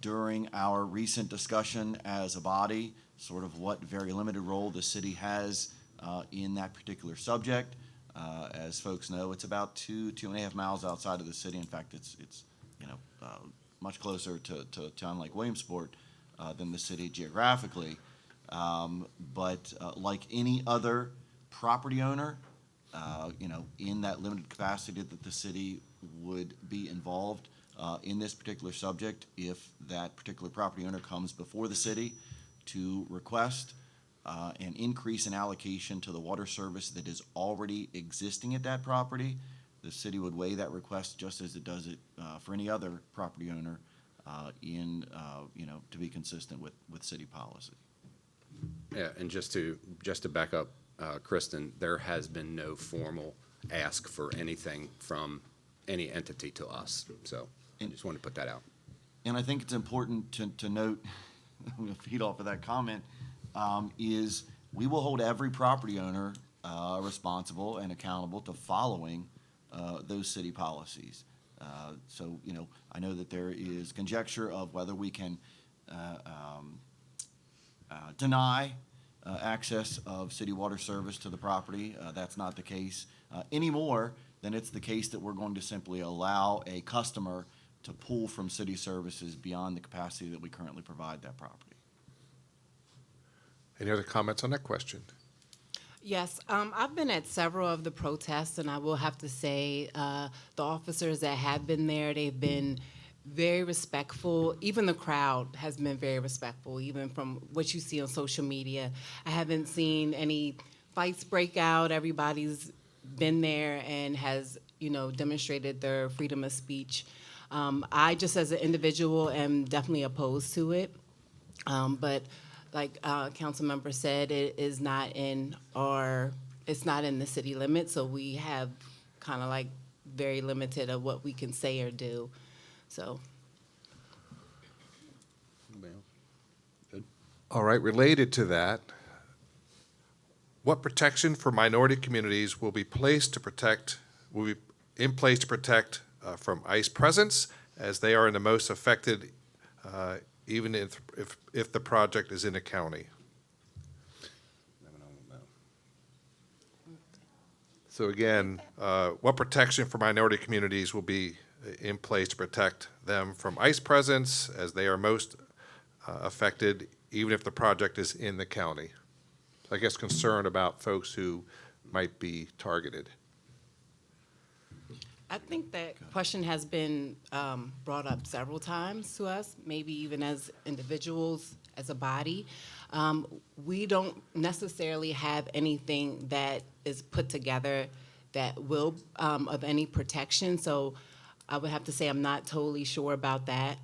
during our recent discussion as a body, sort of what very limited role the city has in that particular subject. As folks know, it's about 2.5 miles outside of the city. In fact, it's much closer to town like Williamsport than the city geographically. But like any other property owner, in that limited capacity that the city would be involved in this particular subject, if that particular property owner comes before the city to request an increase in allocation to the water service that is already existing at that property, the city would weigh that request just as it does it for any other property owner to be consistent with city policy. Yeah, and just to back up, Kristen, there has been no formal ask for anything from any entity to us. So I just wanted to put that out. And I think it's important to note, I'm going to feed off of that comment, is we will hold every property owner responsible and accountable to following those city policies. So, I know that there is conjecture of whether we can deny access of city water service to the property. That's not the case anymore. Then it's the case that we're going to simply allow a customer to pull from city services beyond the capacity that we currently provide that property. Any other comments on that question? Yes, I've been at several of the protests, and I will have to say the officers that have been there, they've been very respectful. Even the crowd has been very respectful, even from what you see on social media. I haven't seen any fights break out. Everybody's been there and has, demonstrated their freedom of speech. I just as an individual am definitely opposed to it. But like council member said, it's not in the city limits, so we have kind of like very limited of what we can say or do. So. Good. All right, related to that, what protection for minority communities will be in place to protect from ICE presence, as they are in the most affected, even if the project is in a county? So again, what protection for minority communities will be in place to protect them from ICE presence, as they are most affected, even if the project is in the county? I guess concern about folks who might be targeted. I think that question has been brought up several times to us, maybe even as individuals, as a body. We don't necessarily have anything that is put together that will of any protection, so I would have to say I'm not totally sure about that.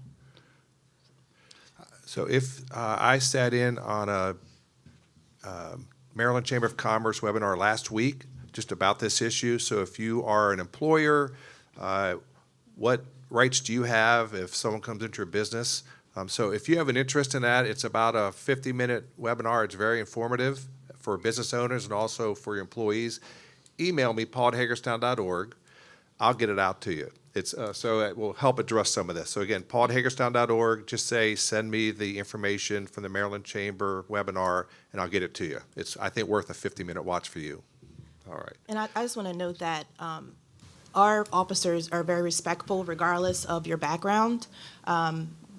So if I sat in on a Maryland Chamber of Commerce webinar last week just about this issue, so if you are an employer, what rights do you have if someone comes into your business? So if you have an interest in that, it's about a 50-minute webinar. It's very informative for business owners and also for your employees. Email me, paul@hagerstown.org. I'll get it out to you. It's so it will help address some of this. So again, paul@hagerstown.org. Just say, send me the information from the Maryland Chamber webinar, and I'll get it to you. It's, I think, worth a 50-minute watch for you. All right. And I just want to note that our officers are very respectful regardless of your background.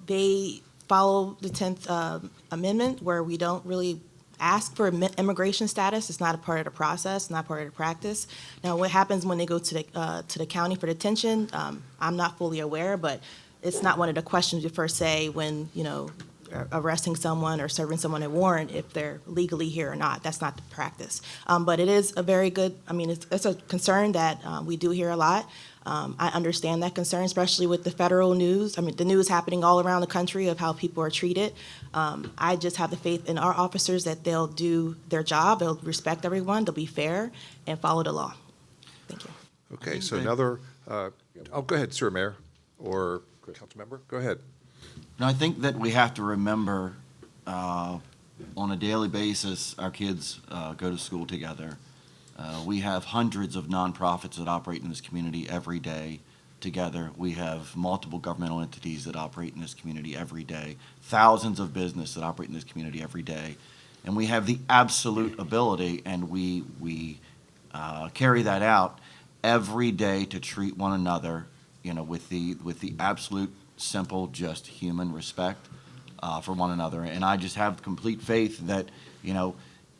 They follow the 10th Amendment, where we don't really ask for immigration status. It's not a part of the process, not part of the practice. Now, what happens when they go to the county for detention, I'm not fully aware, but it's not one of the questions you first say when, you know, arresting someone or serving someone a warrant, if they're legally here or not. That's not the practice. But it is a very good, I mean, it's a concern that we do hear a lot. I understand that concern, especially with the federal news. I mean, the news happening all around the country of how people are treated. I just have the faith in our officers that they'll do their job, they'll respect everyone, they'll be fair, and follow the law. Thank you. Okay, so another, go ahead, Sir Mayor, or Council Member, go ahead. And I think that we have to remember on a daily basis, our kids go to school together. We have hundreds of nonprofits that operate in this community every day together. We have multiple governmental entities that operate in this community every day, thousands of businesses that operate in this community every day. And we have the absolute ability, and we carry that out every day to treat one another, you know, with the absolute simple, just human respect for one another. And I just have complete faith that, you know,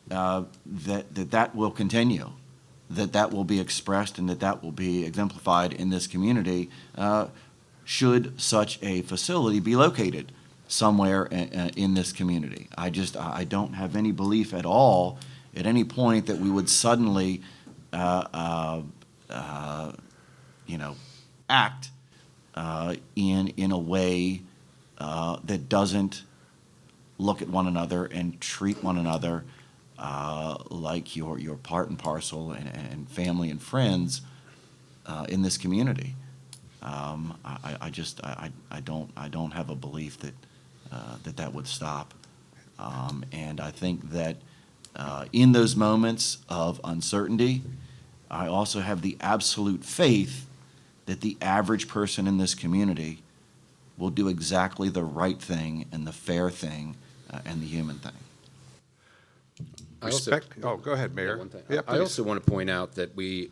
that will continue, that will be expressed, and that will be exemplified in this community should such a facility be located somewhere in this community. I don't have any belief at all at any point that we would suddenly you know, act in a way that doesn't look at one another and treat one another like your part and parcel and family and friends in this community. I don't have a belief that that would stop, and I think that in those moments of uncertainty, I also have the absolute faith that the average person in this community will do exactly the right thing and the fair thing and the human thing. Oh, go ahead, Mayor. Yeah, I also want to point out that we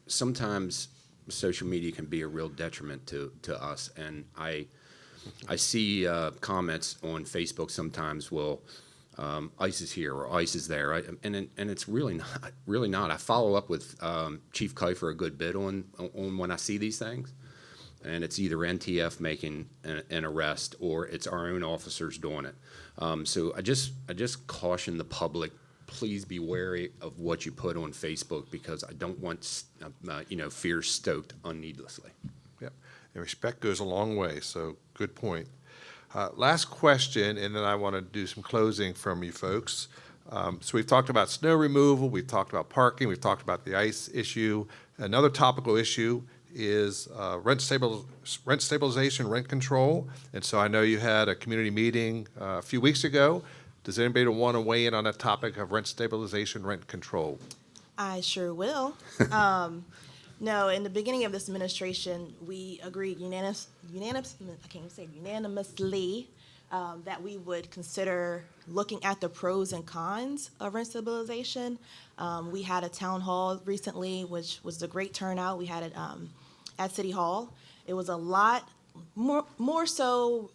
sometimes social media can be a real detriment to us, and I see comments on Facebook sometimes. Well, ICE is here or ICE is there, and it's really not. I follow up with Chief Kiefer a good bit on when I see these things, and it's either NTF making an arrest or it's our own officers doing it. So I just caution the public, please be wary of what you put on Facebook, because I don't want fear stoked unneedlessly. Yep, and respect goes a long way. So good point. Last question, and then I want to do some closing from you folks. So we've talked about snow removal, we've talked about parking, we've talked about the ICE issue. Another topical issue is rent stabilization, rent control. And so I know you had a community meeting a few weeks ago. Does anybody want to weigh in on that topic of rent stabilization, rent control? I sure will. No, in the beginning of this administration, we agreed unanimously that we would consider looking at the pros and cons of rent stabilization. We had a town hall recently, which was a great turnout. We had it at City Hall. It was a lot more so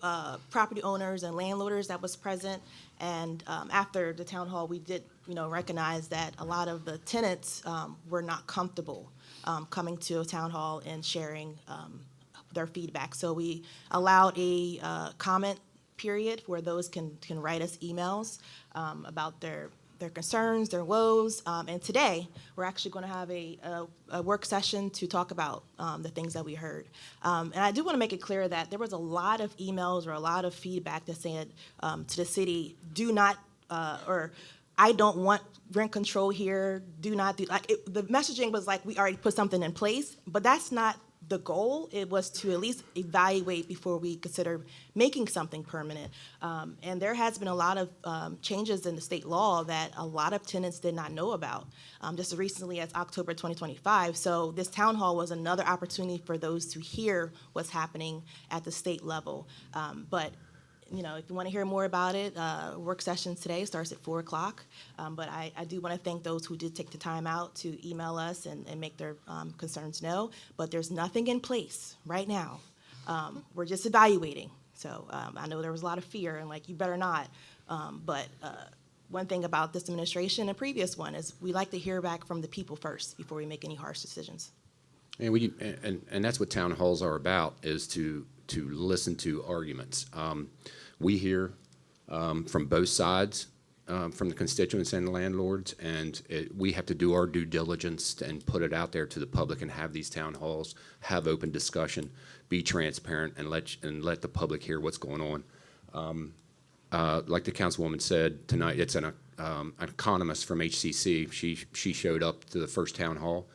property owners and landlords that was present. And after the town hall, we did recognize that a lot of the tenants were not comfortable coming to a town hall and sharing their feedback. So we allowed a comment period where those can write us emails about their concerns, their woes. And today, we're actually going to have a work session to talk about the things that we heard. And I do want to make it clear that there was a lot of emails or a lot of feedback that said to the city, do not, or I don't want rent control here, do not do, the messaging was like, we already put something in place, but that's not the goal. It was to at least evaluate before we consider making something permanent. And there has been a lot of changes in the state law that a lot of tenants did not know about, just as recently as October 2025. So this town hall was another opportunity for those to hear what's happening at the state level. But if you want to hear more about it, work session today starts at 4 o'clock. But I do want to thank those who did take the time out to email us and make their concerns known. But there's nothing in place right now. We're just evaluating. So I know there was a lot of fear and you better not. But one thing about this administration and previous one is we like to hear back from the people first before we make any harsh decisions. And that's what town halls are about, is to listen to arguments. We hear from both sides, from the constituents and the landlords, and we have to do our due diligence and put it out there to the public and have these town halls, have open discussion, be transparent, and let the public hear what's going on. Like the councilwoman said tonight, it's an economist from HCC. She showed up to the first town hall.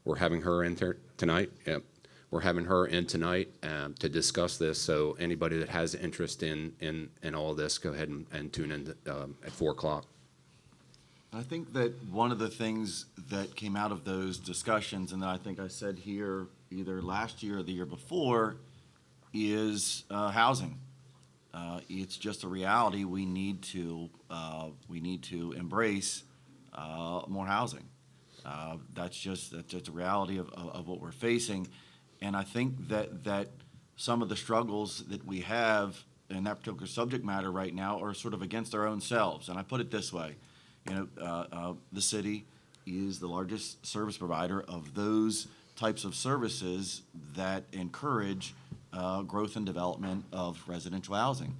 We're having her in there tonight. Yep. We're having her in tonight to discuss this. So anybody that has interest in all this, go ahead and tune in at 4 o'clock. I think that one of the things that came out of those discussions, and that I think I said here either last year or the year before, is housing. It's just a reality. We need to embrace more housing. That's just a reality of what we're facing. And I think that some of the struggles that we have in that particular subject matter right now are sort of against our own selves. And I put it this way, the city is the largest service provider of those types of services that encourage growth and development of residential housing,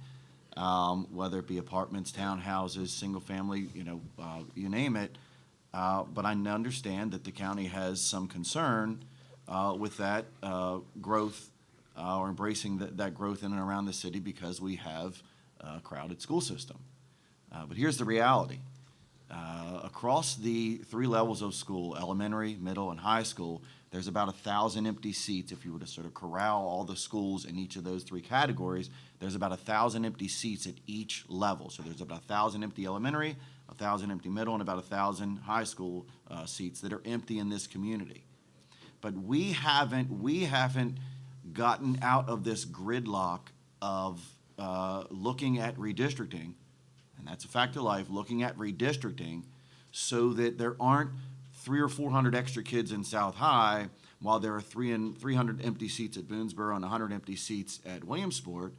whether it be apartments, townhouses, single family, you name it. But I understand that the county has some concern with that growth or embracing that growth in and around the city because we have a crowded school system. But here's the reality. Across the 3 levels of school, elementary, middle, and high school, there's about 1,000 empty seats. If you were to sort of corral all the schools in each of those 3 categories, there's about 1,000 empty seats at each level. So there's about 1,000 empty elementary, 1,000 empty middle, and about 1,000 high school seats that are empty in this community. But we haven't gotten out of this gridlock of looking at redistricting, and that's a fact of life, looking at redistricting so that there aren't 300 or 400 extra kids in South High while there are 300 empty seats at Boonesboro and 100 empty seats at Williamsport.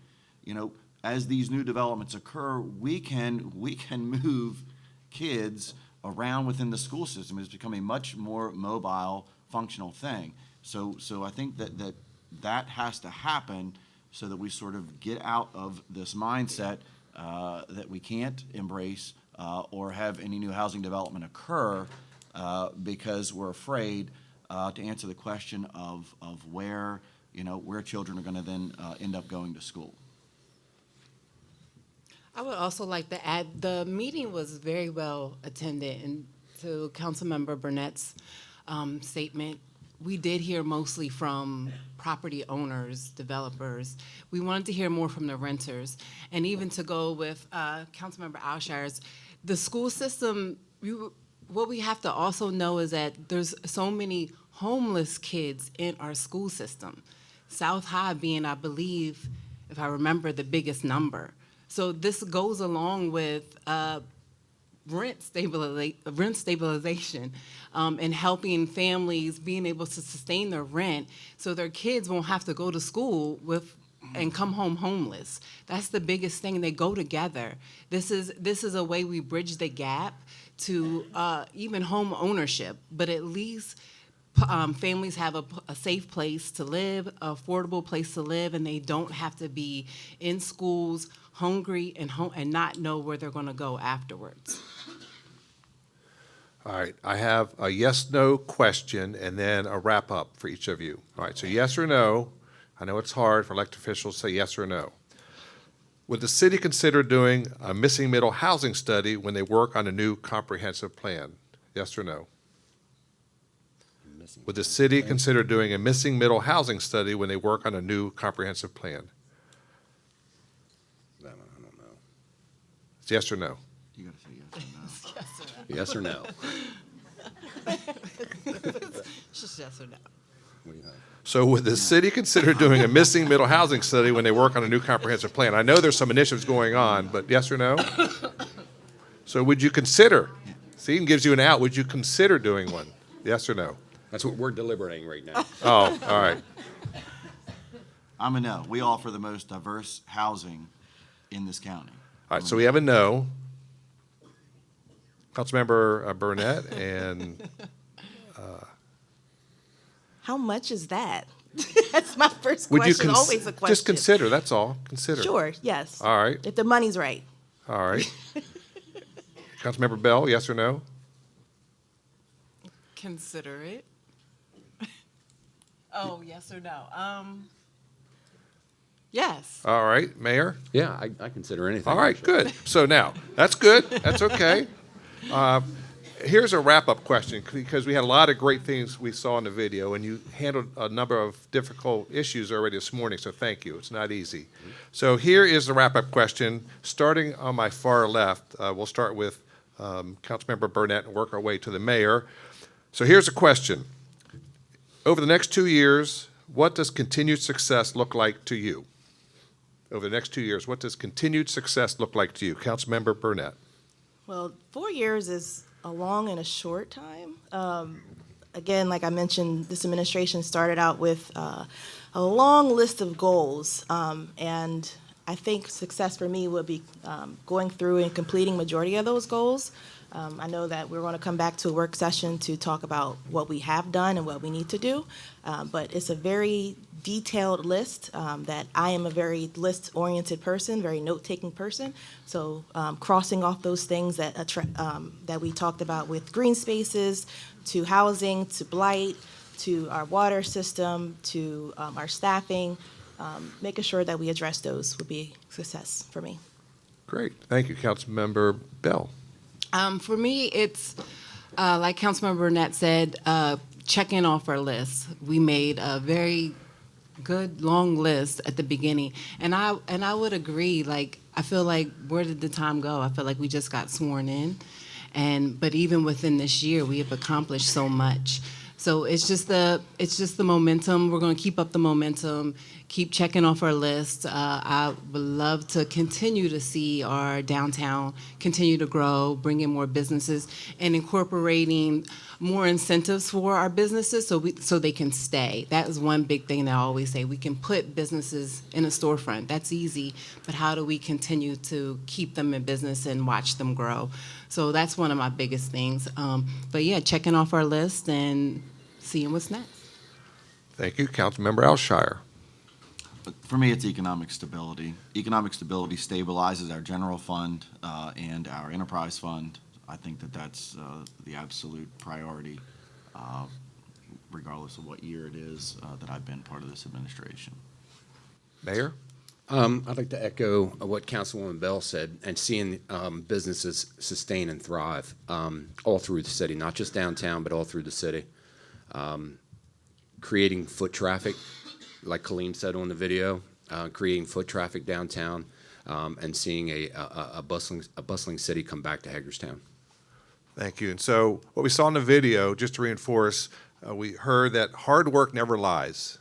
As these new developments occur, we can move kids around within the school system. It's become a much more mobile, functional thing. So I think that has to happen so that we sort of get out of this mindset that we can't embrace or have any new housing development occur because we're afraid to answer the question of where children are going to then end up going to school. I would also like to add, the meeting was very well attended, and to Councilmember Burnett's statement, we did hear mostly from property owners, developers. We wanted to hear more from the renters. And even to go with Councilmember Alshire's, the school system, what we have to also know is that there's so many homeless kids in our school system. South High being, I believe, if I remember, the biggest number. So this goes along with rent stabilization and helping families being able to sustain their rent so their kids won't have to go to school and come home homeless. That's the biggest thing. They go together. This is a way we bridge the gap to even home ownership, but at least families have a safe place to live, an affordable place to live, and they don't have to be in schools hungry and not know where they're going to go afterwards. All right, I have a yes/no question and then a wrap-up for each of you. All right, so yes or no. I know it's hard for elected officials to say yes or no. Would the city consider doing a missing middle housing study when they work on a new comprehensive plan? Yes or no? Would the city consider doing a missing middle housing study when they work on a new comprehensive plan? I don't know. It's yes or no? You got to say yes or no. Yes or no? It's just yes or no. What do you think? So would the city consider doing a missing middle housing study when they work on a new comprehensive plan? I know there's some initiatives going on, but yes or no? So would you consider? See, it gives you an out. Would you consider doing one? Yes or no? That's what we're deliberating right now. Oh, all right. I'm a no. We offer the most diverse housing in this county. All right, so we have a no. Councilmember Burnett and How much is that? That's my first would you question. Always a question. just consider, that's all. Consider. Sure, yes. All right. If the money's right. All right. Councilmember Bell, yes or no? Consider it. Oh, yes or no? Yes. All right, Mayor? Yeah, I consider anything. All right, actually. good. So now, that's good. That's okay. Here's a wrap-up question, because we had a lot of great things we saw in the video, and you handled a number of difficult issues already this morning, so thank you. It's not easy. So here is the wrap-up question. Starting on my far left, we'll start with Councilmember Burnett and work our way to the mayor. So here's a question. Over the next 2 years, what does continued success look like to you? Over the next 2 years, what does continued success look like to you? Councilmember Burnett. Well, 4 years is a long and a short time. Again, like I mentioned, this administration started out with a long list of goals, and I think success for me would be going through and completing majority of those goals. I know that we're going to come back to a work session to talk about what we have done and what we need to do, but it's a very detailed list that I am a very list-oriented person, very note-taking person. So crossing off those things that we talked about with green spaces, to housing, to blight, to our water system, to our staffing, making sure that we address those would be success for me. Great. Thank you, Councilmember Bell. For me, it's like Councilmember Burnett said, checking off our list. We made a very good long list at the beginning, and I would agree. Like, I feel like, where did the time go? I feel like we just got sworn in, but even within this year, we have accomplished so much. So it's just the momentum. We're going to keep up the momentum, keep checking off our list. I would love to continue to see our downtown continue to grow, bring in more businesses, and incorporating more incentives for our businesses so they can stay. That is one big thing that I always say. We can put businesses in a storefront. That's easy, but how do we continue to keep them in business and watch them grow? So that's one of my biggest things. But yeah, checking off our list and seeing what's next. Thank you, Councilmember Alshire. For me, it's economic stability. Economic stability stabilizes our general fund and our enterprise fund. I think that that's the absolute priority, regardless of what year it is that I've been part of this administration. Mayor? I'd like to echo what Councilwoman Bell said, and seeing businesses sustain and thrive all through the city, not just downtown, but all through the city. creating foot traffic, like Colleen said on the video, creating foot traffic downtown, and seeing a bustling city come back to Hagerstown. Thank you. And so what we saw in the video, just to reinforce, we heard that hard work never lies.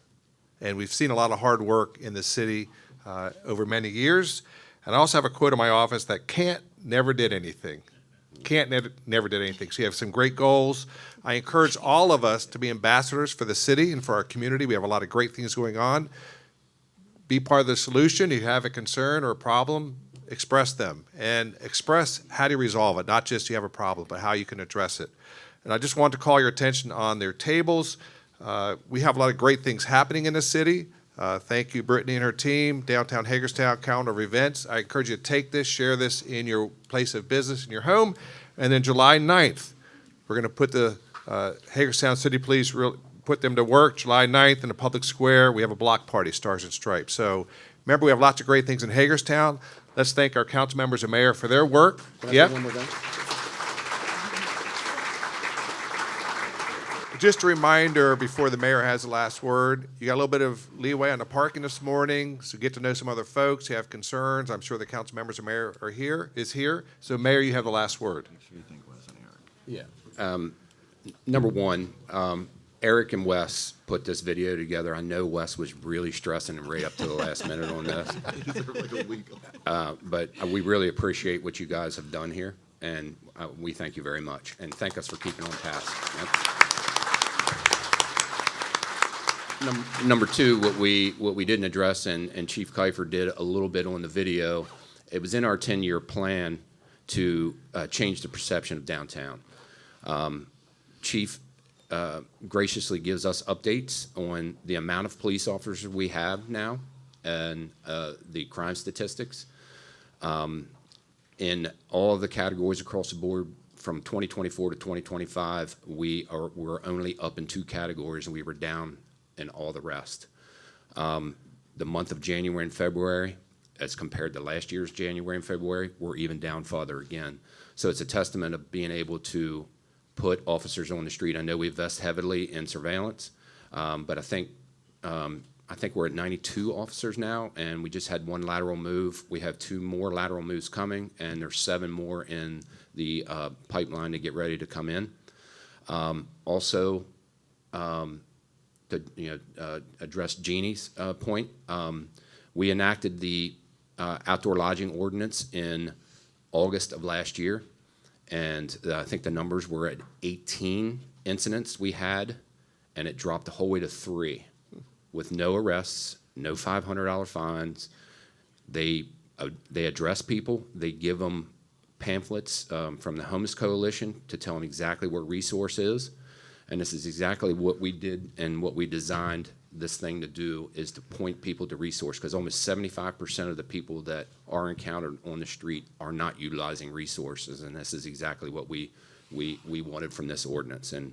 And we've seen a lot of hard work in the city over many years. And I also have a quote in my office that can't never did anything. Can't never did anything. So you have some great goals. I encourage all of us to be ambassadors for the city and for our community. We have a lot of great things going on. Be part of the solution. If you have a concern or a problem, express them. And express how do you resolve it, not just you have a problem, but how you can address it. And I just want to call your attention on their tables. We have a lot of great things happening in the city. Thank you, Brittany and her team, Downtown Hagerstown calendar of events. I encourage you to take this, share this in your place of business, in your home. And then July 9th, we're going to put the Hagerstown City Police, put them to work. July 9th in the public square, we have a block party, Stars and Stripes. So remember, we have lots of great things in Hagerstown. Let's thank our council members and mayor for their work. Yep. Just a reminder before the mayor has the last word, you got a little bit of leeway on the parking this morning, so get to know some other folks. You have concerns. I'm sure the council members and mayor is here. So Mayor, you have the last word. Yeah. Number one, Eric and Wes put this video together. I know Wes was really stressing him right up to the last minute on this. But we really appreciate what you guys have done here, and we thank you very much. And thank us for keeping on task. Yep. Number two, what we didn't address, and Chief Kiefer did a little bit on the video, it was in our 10-year plan to change the perception of downtown. Chief graciously gives us updates on the amount of police officers we have now and the crime statistics. In all of the categories across the board, from 2024 to 2025, we're only up in 2 categories, and we were down in all the rest. The month of January and February, as compared to last year's January and February, we're even down farther again. So it's a testament of being able to put officers on the street. I know we invest heavily in surveillance, but I think we're at 92 officers now, and we just had 1 lateral move. We have 2 more lateral moves coming, and there's 7 more in the pipeline to get ready to come in. Also, to address Jeannie's point, we enacted the outdoor lodging ordinance in August of last year, and I think the numbers were at 18 incidents we had, and it dropped the whole way to 3 with no arrests, no $500 fines. They address people. They give them pamphlets from the Homeless Coalition to tell them exactly where resource is. And this is exactly what we did and what we designed this thing to do, is to point people to resource, because almost 75% of the people that are encountered on the street are not utilizing resources, and this is exactly what we wanted from this ordinance. And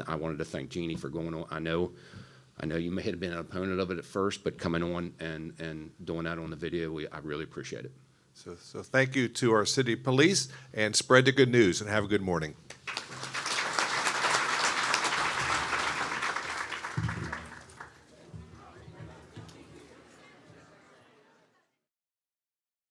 I wanted to thank Jeannie for going on. I know you may have been an opponent of it at first, but coming on and doing that on the video, I really appreciate it. So thank you to our city police, and spread the good news, and have a good morning.